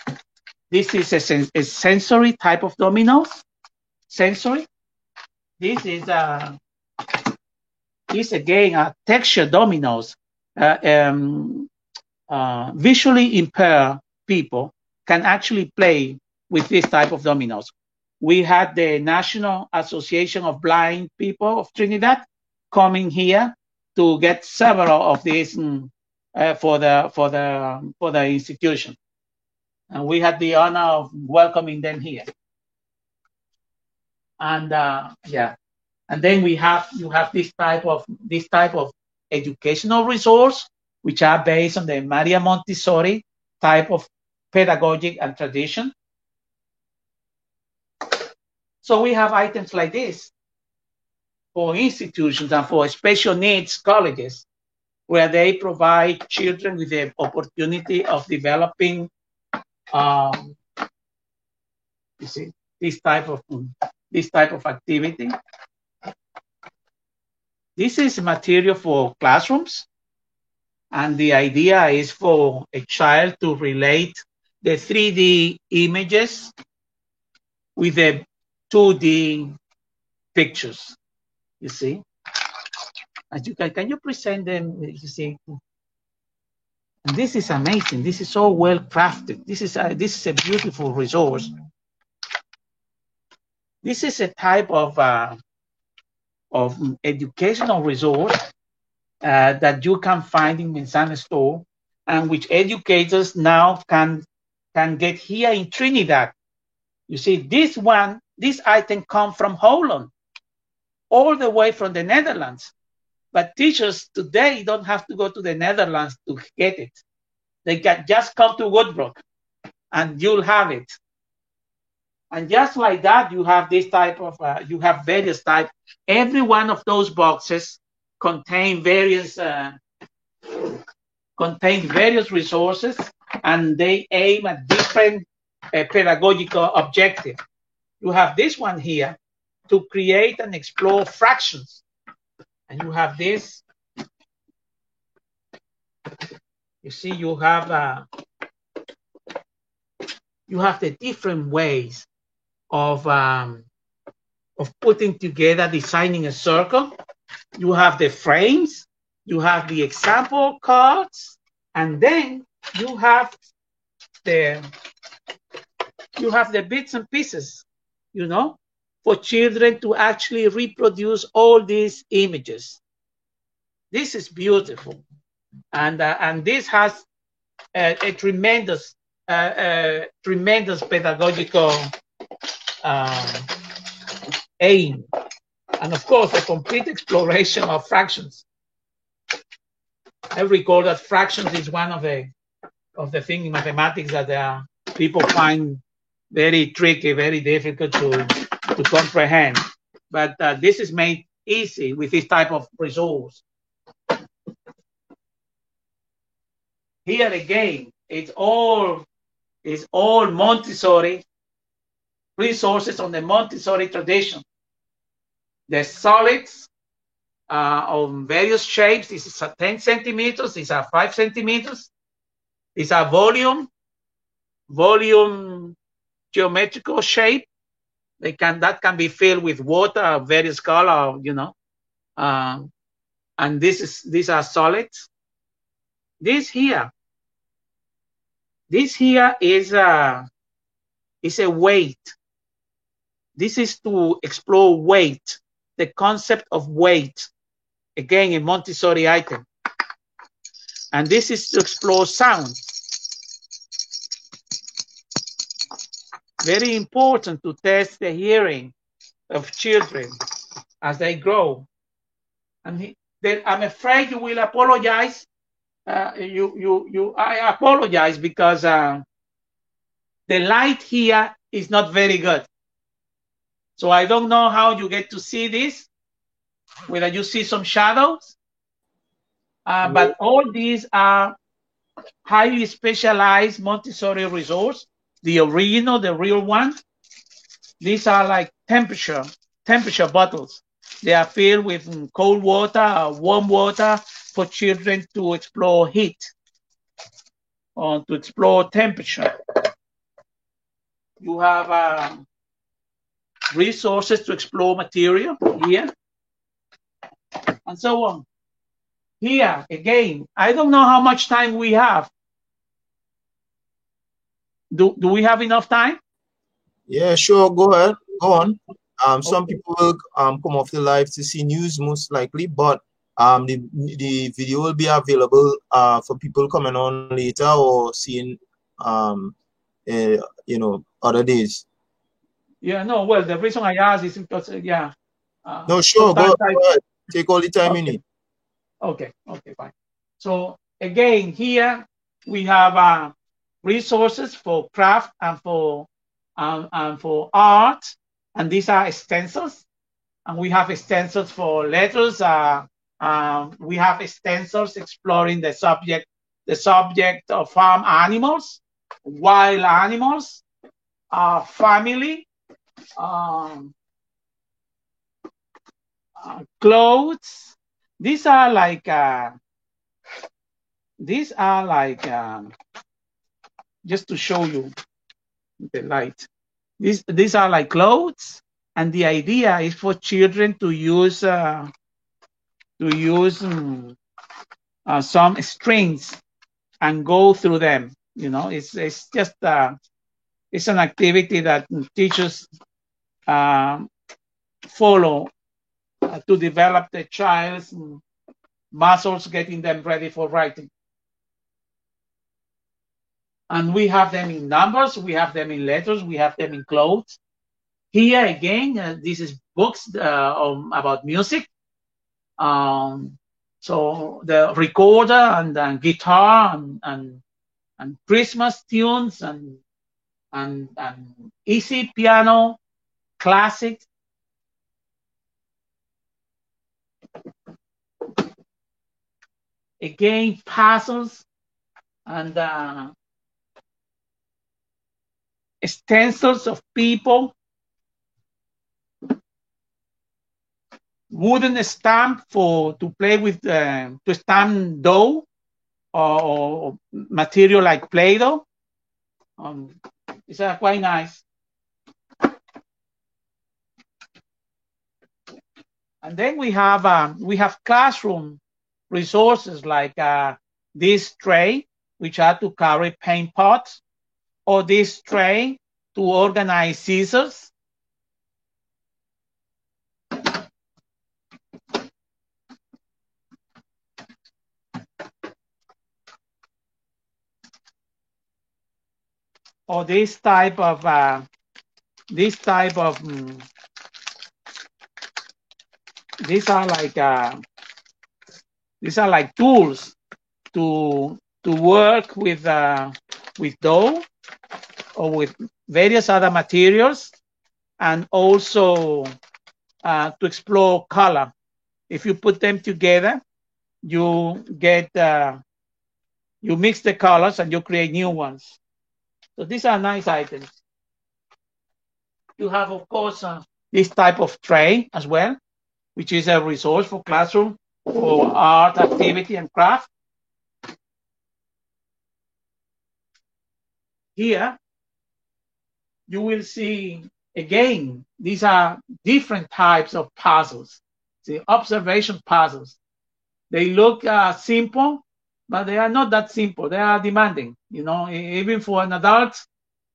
This is a sensory type of dominoes. Sensory. This is again texture dominoes. Visually impaired people can actually play with this type of dominoes. We had the National Association of Blind People of Trinidad coming here to get several of these for the institution, and we had the honor of welcoming them here. And and then you have this type of educational resource, which are based on the Maria Montessori type of pedagogic and tradition. So we have items like this for institutions and for special needs colleges, where they provide children with the opportunity of developing, you see, this type of activity. This is material for classrooms. And the idea is for a child to relate the 3D images with the 2D pictures. You see? As you can you present them? You see? And this is amazing. This is so well crafted. This is a beautiful resource. This is a type of educational resource that you can find in Mensana store, and which educators now can get here in Trinidad. You see, this item comes from Holland, all the way from the Netherlands. But teachers today don't have to go to the Netherlands to get it. They can just come to Woodbrook and you'll have it. And just like that, you have this type of, you have various types. Every one of those boxes contain various resources, and they aim at different pedagogical objectives. You have this one here to create and explore fractions. And you have this. You see, you have the different ways of putting together, designing a circle. You have the frames, you have the example cards, and then you have the bits and pieces, you know, for children to actually reproduce all these images. This is beautiful, and this has a tremendous pedagogical aim, and of course a complete exploration of fractions. I recall that fractions is one of the things in mathematics that people find very tricky, very difficult to comprehend. But this is made easy with this type of resource. Here again, it's all Montessori resources on the Montessori tradition. The solids on various shapes. This is 10 centimeters. These are 5 centimeters. These are volume geometrical shape. That can be filled with water of various color, you know. And these are solids. This here is a weight. This is to explore weight, the concept of weight. Again, a Montessori item. And this is to explore sound. Very important to test the hearing of children as they grow. And I'm afraid you will apologize. I apologize because the light here is not very good. So I don't know how you get to see this, whether you see some shadows. But all these are highly specialized Montessori resource. The original, the real one. These are like temperature bottles. They are filled with cold water or warm water for children to explore heat or to explore temperature. You have resources to explore material here, and so on. Here, again, I don't know how much time we have. Do we have enough time? Yeah, sure. Go ahead. Go on. Some people will come off the live to see news most likely, but the video will be available for people coming on later or seeing you know, other days. Yeah, no, well, the reason I asked is because no, sure, go ahead. Take all the time you need. Okay, fine. So again, here we have resources for craft and for art, and these are stencils, and we have stencils for letters. We have stencils exploring the subject of farm animals, wild animals, family, clothes. These are like these are like, just to show you the light. These are like clothes, and the idea is for children to use some strings and go through them. You know, it's just it's an activity that teachers follow to develop the child's muscles, getting them ready for writing. And we have them in numbers, we have them in letters, we have them in clothes. Here again, this is books about music. So the recorder and guitar and Christmas tunes and easy piano, classics. Again, puzzles and stencils of people, wooden stamp to play with, to stamp dough or material like Play-Doh. It's quite nice. And then we have classroom resources like this tray, which are to carry paint pots, or this tray to organize scissors. Or this type of these are like tools to work with dough or with various other materials, and also to explore color. If you put them together, you get you mix the colors and you create new ones. So these are nice items. You have, of course, this type of tray as well, which is a resource for classroom for art activity and craft. Here, you will see, again, these are different types of puzzles. The observation puzzles. They look simple, but they are not that simple. They are demanding. You know, even for an adult,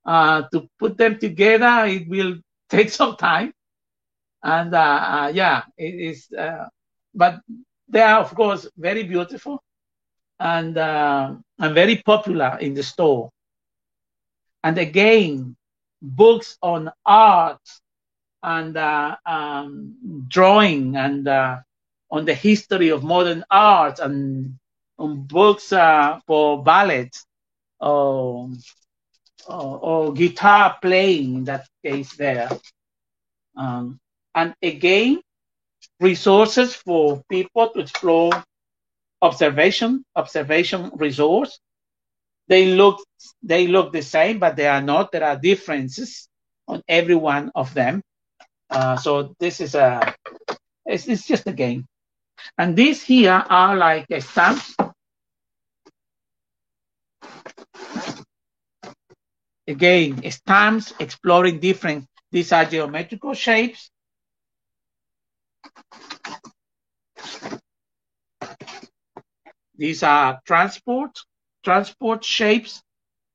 to put them together, it will take some time. And yeah, it is. But they are, of course, very beautiful and very popular in the store. And again, books on art and drawing and on the history of modern art, and on books for ballet or guitar playing, in that case there. And again, resources for people to explore observation resource. They look the same, but they are not. There are differences on every one of them. So this is it's just a game. And these here are like stamps. Again, stamps exploring different. These are geometrical shapes. These are transport shapes.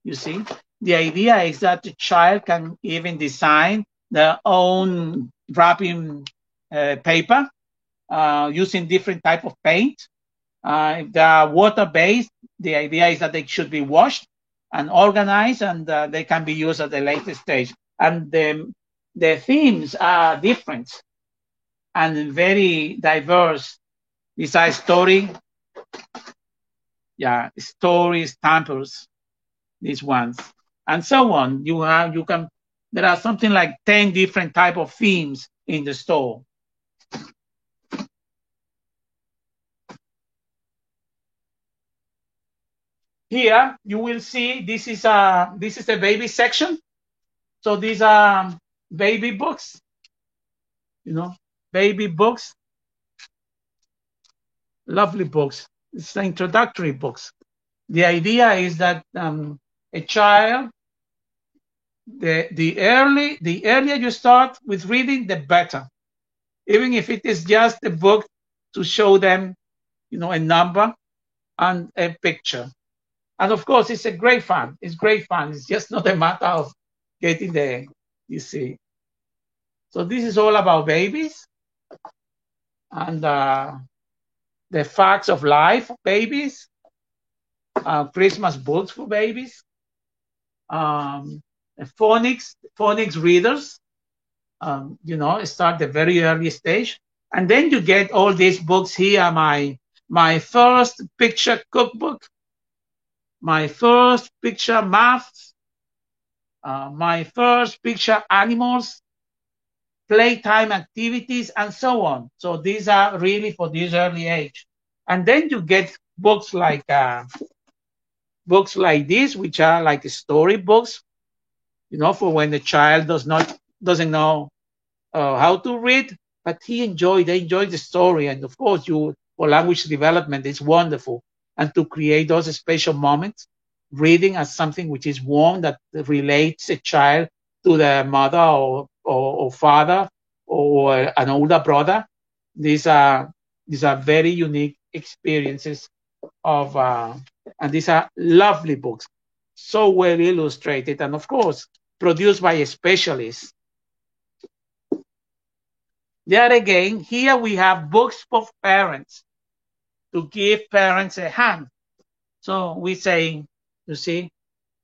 You see, the idea is that the child can even design their own wrapping paper using different type of paint. If they are water-based, the idea is that they should be washed and organized, and they can be used at a later stage. And the themes are different and very diverse. These are story stampers, these ones, and so on. There are something like 10 different type of themes in the store. Here you will see this is the baby section. So these are baby books, baby books, lovely books. It's the introductory books. The idea is that a child, the earlier you start with reading, the better. Even if it is just a book to show them, a number and a picture. And of course, it's a great fun. It's great fun. It's just not a matter of getting there, you see. So this is all about babies and the facts of life of babies, Christmas books for babies, um, phonics readers, start the very early stage. And then you get all these books here, my first picture cookbook, my first picture math, my first picture animals, playtime activities, and so on. So these are really for this early age. And then you get books like this, which are like story books, for when the child doesn't know how to read, but they enjoy the story. And of course, for language development, it's wonderful. And to create those special moments, reading as something which is warm, that relates a child to the mother or father or an older brother. These are very unique experiences and these are lovely books, so well illustrated, and of course, produced by a specialist. There again, here we have books for parents to give parents a hand. So we say, you see,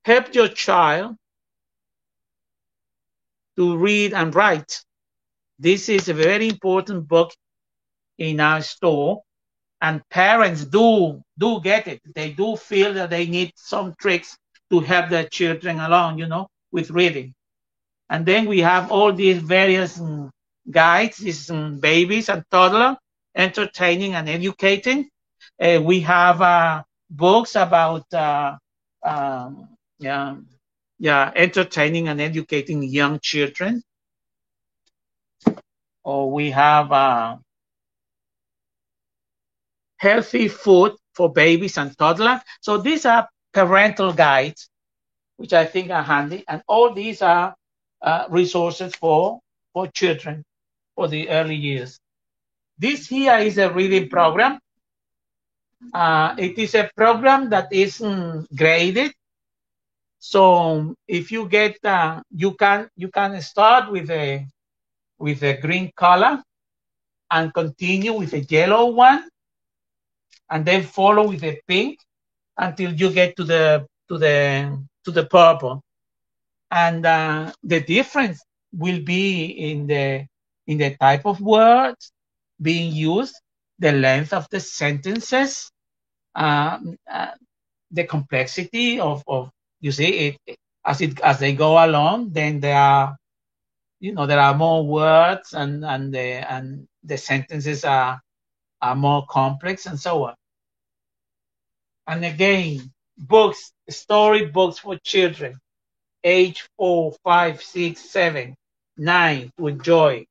help your child to read and write. This is a very important book in our store, and parents do get it. They do feel that they need some tricks to help their children along, with reading. And then we have all these various guides, these babies and toddlers, entertaining and educating. We have books about entertaining and educating young children. Or we have healthy food for babies and toddlers. So these are parental guides, which I think are handy. And all these are resources for children for the early years. This here is a reading program. It is a program that is graded. So if you get, you can start with a green color and continue with a yellow one, and then follow with a pink until you get to the purple. And the difference will be in the type of words being used, the length of the sentences, the complexity of you see it as they go along. Then there are more words, and the sentences are more complex, and so on. And again, books, story books for children, age 4, 5, 6, 7, 9, to enjoy.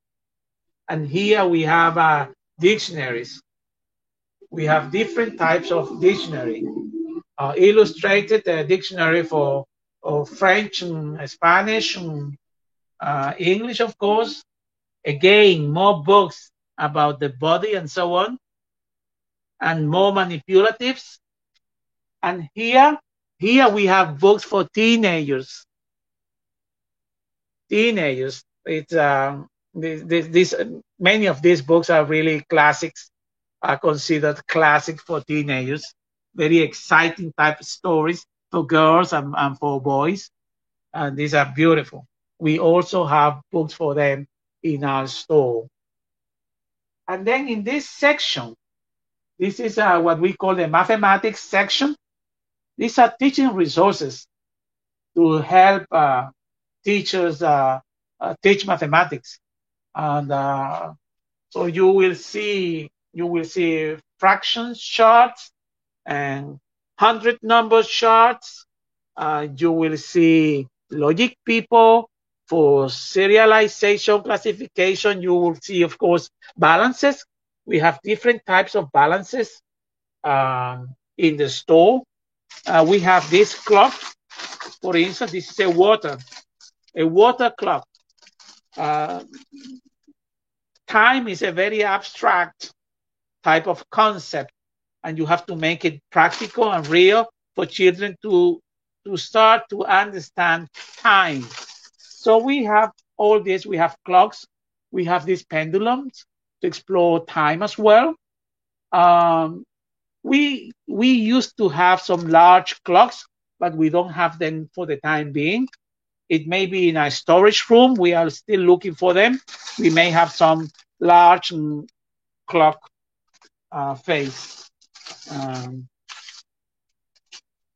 And here we have dictionaries. We have different types of dictionary. Illustrated dictionary for French and Spanish and English, of course. Again, more books about the body and so on, and more manipulatives. And here we have books for teenagers. It's many of these books are really classics, are considered classic for teenagers. Very exciting type of stories for girls and for boys. And these are beautiful. We also have books for them in our store. And then in this section, this is what we call the mathematics section. These are teaching resources to help teachers teach mathematics. And so you will see fractions charts and 100 number charts. You will see logic people for serialization, classification. You will see, of course, balances. We have different types of balances in the store. We have this clock. For instance, this is a water clock. Time is a very abstract type of concept, and you have to make it practical and real for children to start to understand time. So we have all this. We have clocks. We have these pendulums to explore time as well. We used to have some large clocks, but we don't have them for the time being. It may be in a storage room. We are still looking for them. We may have some large clock face.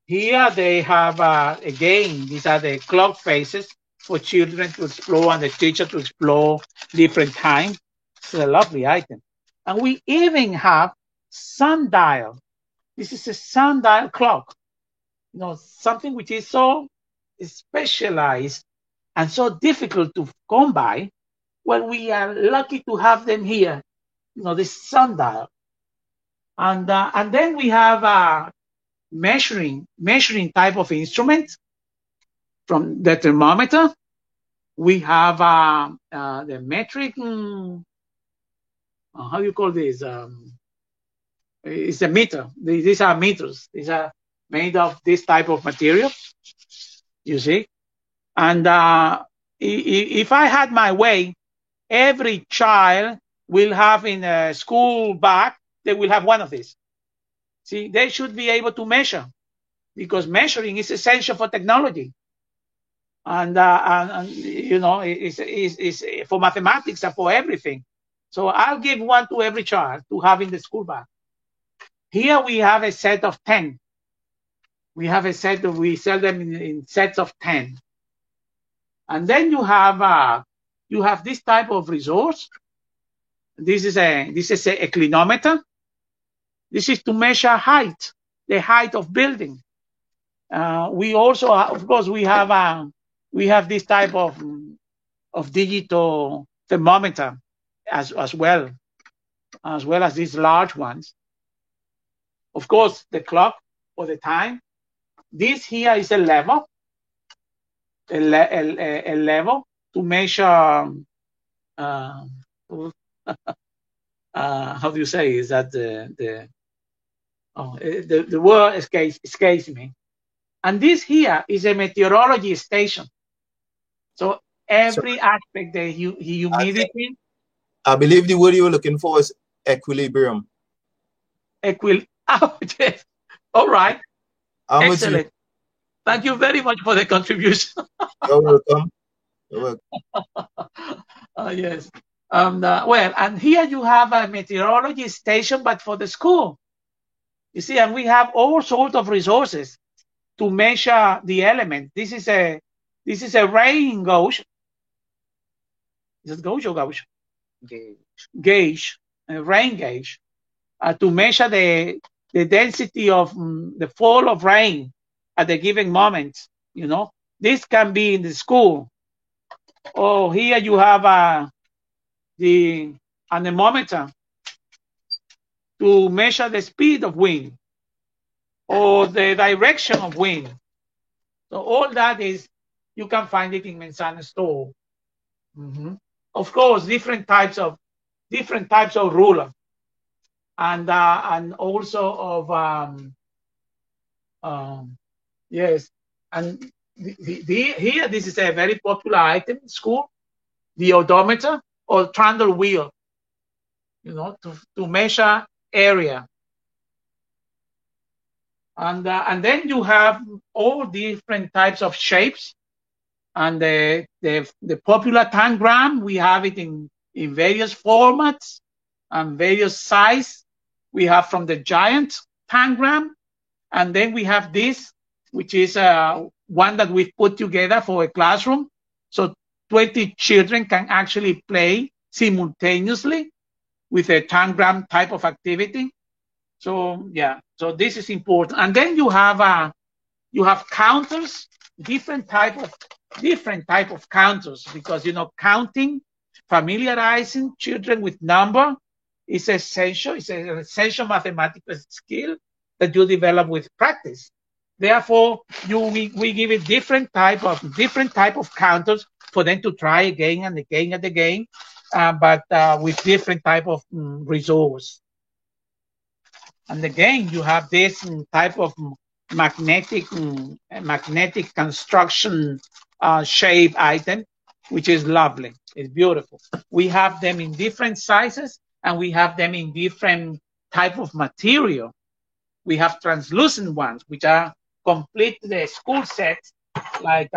Here they have, again, these are the clock faces for children to explore and the teacher to explore different time. It's a lovely item. And we even have sundial. This is a sundial clock. You know, something which is so specialized and so difficult to come by. Well, we are lucky to have them here. You know, this sundial. And then we have measuring type of instrument from the thermometer. We have the metric. How do you call this? It's a meter. These are meters. These are made of this type of material. You see, and if I had my way, every child will have in a school bag. They will have one of these. See, they should be able to measure, because measuring is essential for technology, and you know, is for mathematics and for everything. So I'll give one to every child to have in the school bag. Here we have a set of 10. We have a set of, we sell them in sets of 10. And then you have this type of resource. This is a clinometer. This is to measure height, the height of building. We also, of course, we have this type of digital thermometer as well as these large ones. Of course, the clock for the time. This here is a level, a level to measure. How do you say? Is that the word escapes me? And this here is a meteorology station. So every aspect, the humidity. I believe the word you were looking for is equilibrium. Oh, yes. All right. Excellent. Thank you very much for the contribution. You're welcome. You're welcome. Yes. Well, and here you have a meteorology station, but for the school. You see, and we have all sorts of resources to measure the element. This is a rain gauge. Is it gauge or gauge? Gauge, a rain gauge, to measure the density of the fall of rain at a given moment. You know, this can be in the school. Oh, here you have the anemometer to measure the speed of wind or the direction of wind. So all that is, you can find it in Mensana store. Of course, different types of ruler, and also of yes, and here this is a very popular item in school, the odometer or trundle wheel, you know, to measure area. And then you have all different types of shapes, and the popular tangram, we have it in various formats and various size. We have from the giant tangram, and then we have this, which is one that we've put together for a classroom, so 20 children can actually play simultaneously with a tangram type of activity. So yeah, so this is important. And then you have counters, different type of counters, because, you know, counting, familiarizing children with number is essential. It's an essential mathematical skill that you develop with practice. Therefore, we give it different type of counters for them to try again and again and again, but with different type of resource. And again, you have this type of magnetic construction shape item, which is lovely. It's beautiful. We have them in different sizes, and we have them in different type of material. We have translucent ones, which are complete the school sets, like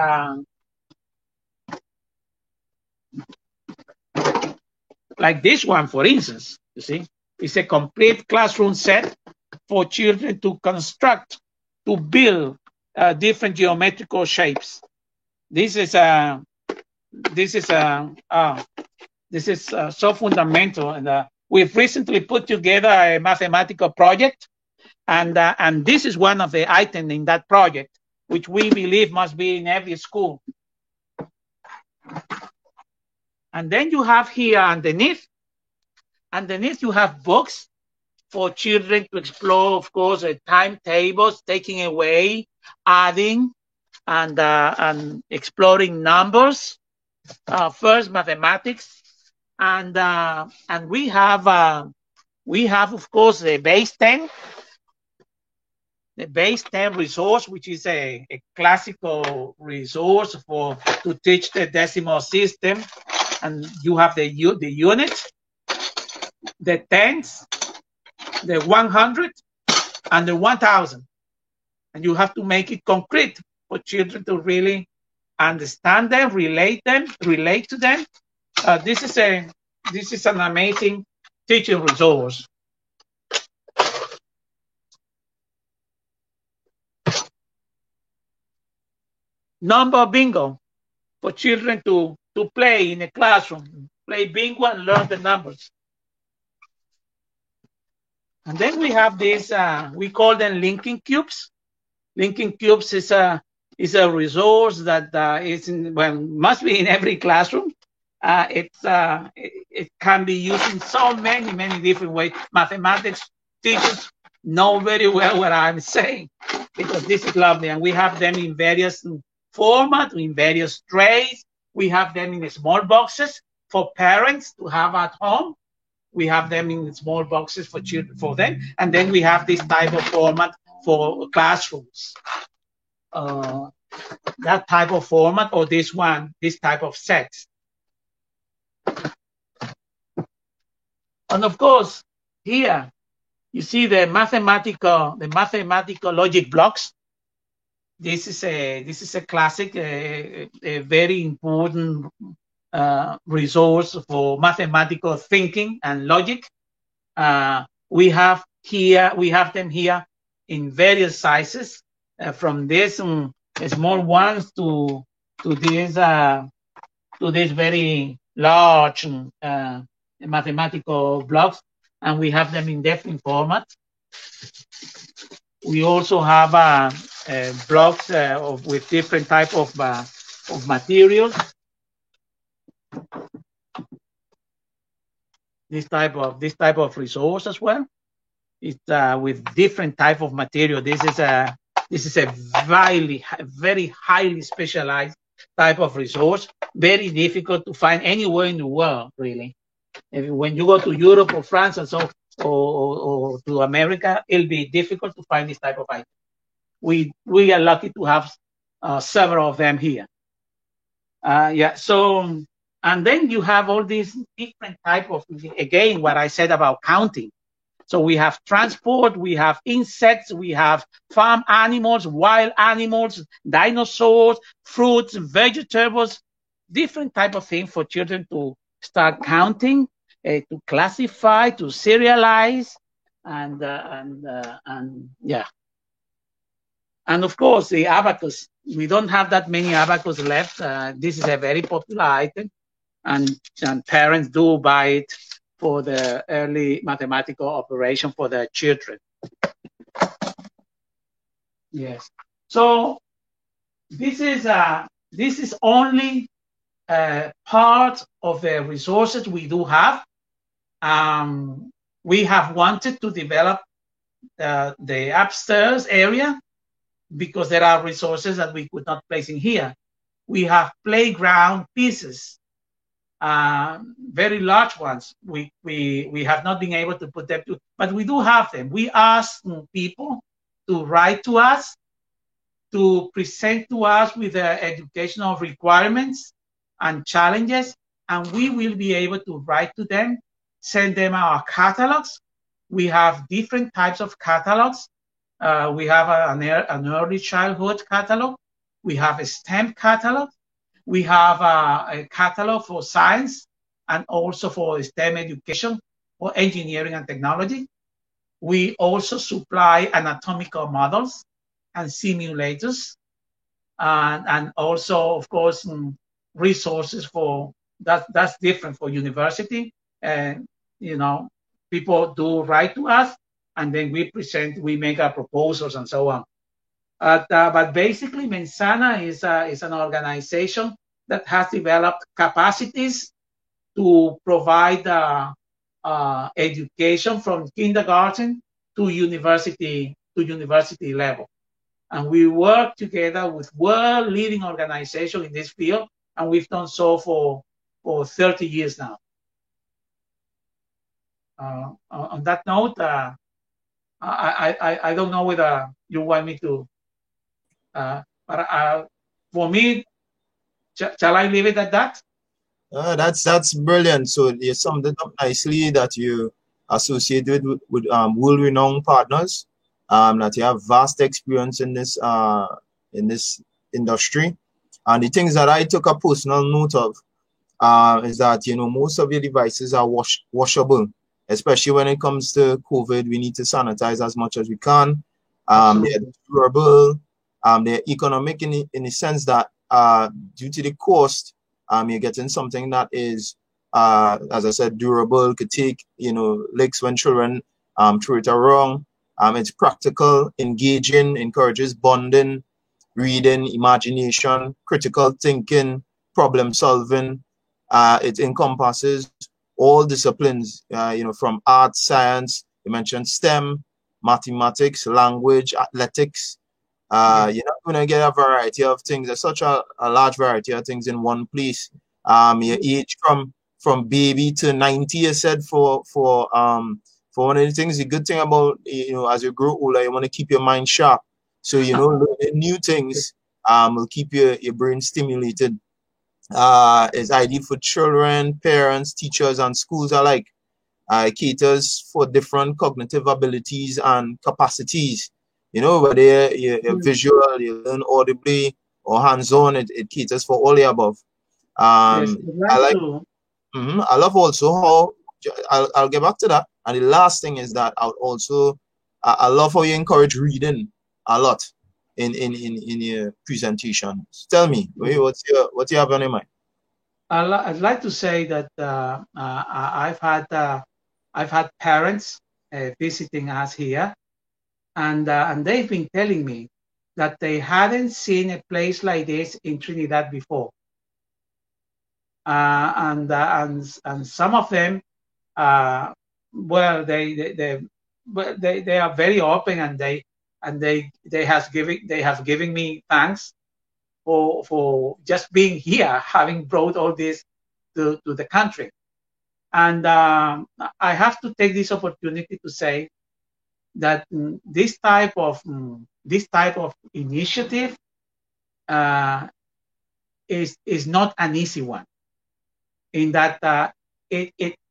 this one, for instance. You see, it's a complete classroom set for children to construct, to build different geometrical shapes. This is so fundamental, and we've recently put together a mathematical project, and this is one of the items in that project, which we believe must be in every school. And then you have here underneath you have books for children to explore, of course, timetables, taking away, adding, and exploring numbers. First, mathematics, and we have of course the base 10. The base 10 resource, which is a classical resource to teach the decimal system, and you have the units, the tens, the 100, and the 1000, and you have to make it concrete for children to really understand them, relate to them. This is an amazing teaching resource. Number bingo for children to play in a classroom, play bingo and learn the numbers. And then we have this, we call them linking cubes. Linking cubes is a resource that must be in every classroom. It can be used in so many different ways. Mathematics teachers know very well what I'm saying, because this is lovely, and we have them in various formats, in various trays. We have them in small boxes for parents to have at home. We have them in small boxes for children, for them, and then we have this type of format for classrooms. That type of format, or this type of sets. And of course, here you see the mathematical logic blocks. This is a classic, a very important resource for mathematical thinking and logic. We have them here in various sizes, from these small ones to these very large mathematical blocks, and we have them in different formats. We also have blocks with different type of materials. This type of resource as well. It's with different type of material. This is a very highly specialized type of resource. Very difficult to find anywhere in the world, really. When you go to Europe or France and so, or to America, it'll be difficult to find this type of item. We are lucky to have several of them here. So, and then you have all these different type of, again, what I said about counting. So we have transport, we have insects, we have farm animals, wild animals, dinosaurs, fruits, vegetables, different type of things for children to start counting, to classify, to serialize, and yeah. And of course, the abacus. We don't have that many abacus left. This is a very popular item, and parents do buy it for the early mathematical operation for their children. Yes. So this is only part of the resources we do have. We have wanted to develop the upstairs area because there are resources that we could not place in here. We have playground pieces, very large ones. We have not been able to put them to, but we do have them. We ask people to write to us, to present to us with the educational requirements and challenges, and we will be able to write to them, send them our catalogs. We have different types of catalogs. We have an early childhood catalog. We have a STEM catalog. We have a catalog for science and also for STEM education, for engineering and technology. We also supply anatomical models and simulators, and also, of course, resources for that. That's different for university. And people do write to us, and then we make our proposals and so on. But basically, Mensana is an organization that has developed capacities to provide education from kindergarten to university level. And we work together with world-leading organizations in this field, and we've done so for 30 years now. On that note, I don't know whether you want me to, but for me, shall I leave it at that? That's brilliant. So you summed it up nicely that you associated with world-renowned partners, that you have vast experience in this industry. And the things that I took a personal note of is that most of your devices are washable, especially when it comes to COVID. We need to sanitize as much as we can. They're durable. They're economic in the sense that due to the cost, you're getting something that is, as I said, durable, could take, licks when children throw it wrong. It's practical, engaging, encourages bonding, reading, imagination, critical thinking, problem solving. It encompasses all disciplines, from art, science, you mentioned STEM, mathematics, language, athletics. You're not going to get a variety of things. There's such a large variety of things in one place. Your age from baby to 90, you said, for one of the things. The good thing about, as you grow older, you want to keep your mind sharp. So, learning new things will keep your brain stimulated. It's ideal for children, parents, teachers, and schools alike. It caters for different cognitive abilities and capacities. Whether you're visual, you learn audibly or hands-on, it caters for all the above. Yes, I love also how, I'll get back to that. And the last thing is that I love how you encourage reading a lot in your presentations. Tell me, what you have on your mind? I'd like to say that I've had parents visiting us here, and they've been telling me that they hadn't seen a place like this in Trinidad before. And some of them, well, they are very open, and they have given me thanks for just being here, having brought all this to the country. And I have to take this opportunity to say that this type of initiative is not an easy one, in that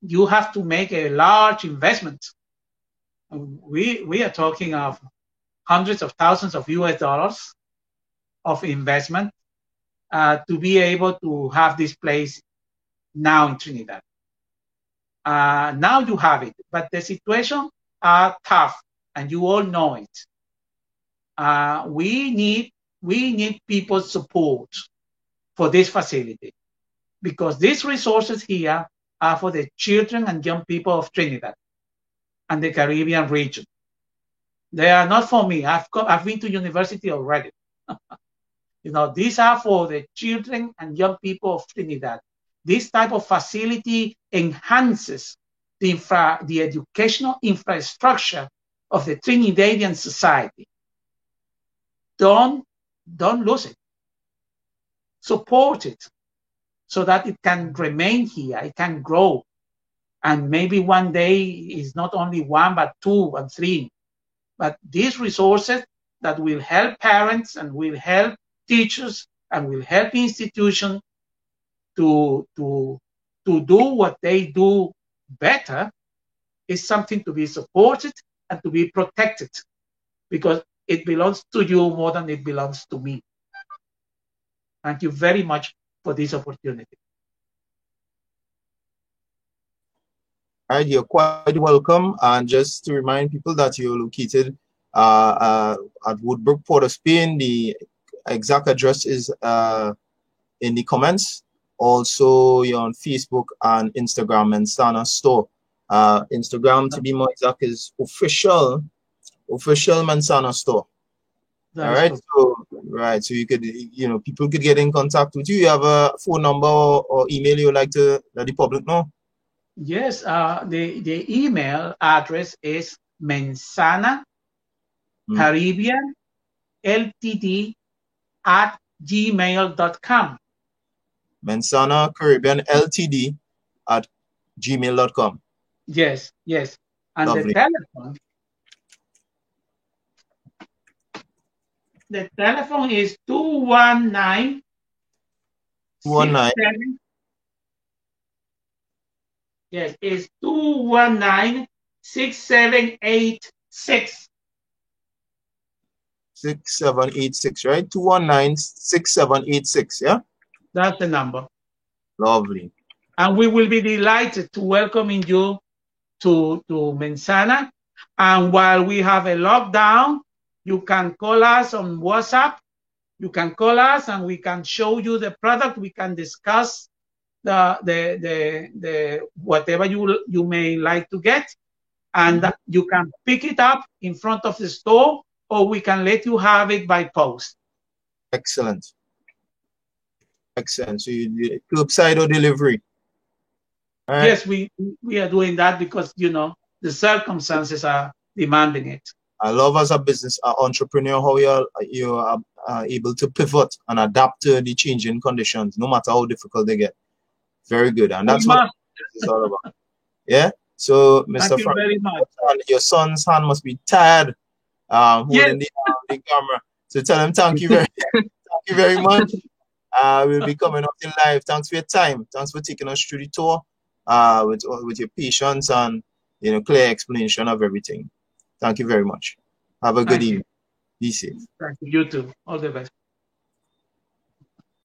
you have to make a large investment. We are talking of hundreds of thousands of US dollars of investment to be able to have this place now in Trinidad. Now you have it, but the situation are tough, and you all know it. We need people's support for this facility, because these resources here are for the children and young people of Trinidad and the Caribbean region. They are not for me. I've been to university already. These are for the children and young people of Trinidad. This type of facility enhances the educational infrastructure of the Trinidadian society. don't lose it. Support it so that it can remain here, it can grow. And maybe one day is not only 1, but 2 and 3. But these resources that will help parents and will help teachers and will help institutions to do what they do better is something to be supported and to be protected, because it belongs to you more than it belongs to me. Thank you very much for this opportunity. All right, you're quite welcome. And just to remind people that you're located at Woodbrook, Port of Spain. The exact address is in the comments. Also, you're on Facebook and Instagram, Mensana Store. Instagram, to be more exact, is official Mensana Store. All right, so you could, people could get in contact with you. You have a phone number or email you would like to let the public know? Yes, the email address is Mensana Caribbean Ltd @gmail.com. Mensana Caribbean Ltd @gmail.com. Yes. And Lovely. the telephone is 219 Yes, it's 219-6786. 6786, right? 219-6786, yeah? That's the number. Lovely. And we will be delighted to welcoming you to Mensana. And while we have a lockdown, you can call us on WhatsApp. You can call us and we can show you the product. We can discuss the whatever you may like to get, and you can pick it up in front of the store, or we can let you have it by post. Excellent. So you do curbside or delivery? Right. Yes, we are doing that because the circumstances are demanding it. I love as a business entrepreneur how you are able to pivot and adapt to the changing conditions, no matter how difficult they get. Very good, and that's what it's all about. Yeah. So, Mr. Frank, very much. Your son's hand must be tired holding the camera. So tell him thank you very much. We'll be coming up in live. Thanks for your time. Thanks for taking us through the tour with your patience and clear explanation of everything. Thank you very much. Have a good evening. Be safe. Thank you. You too. All the best.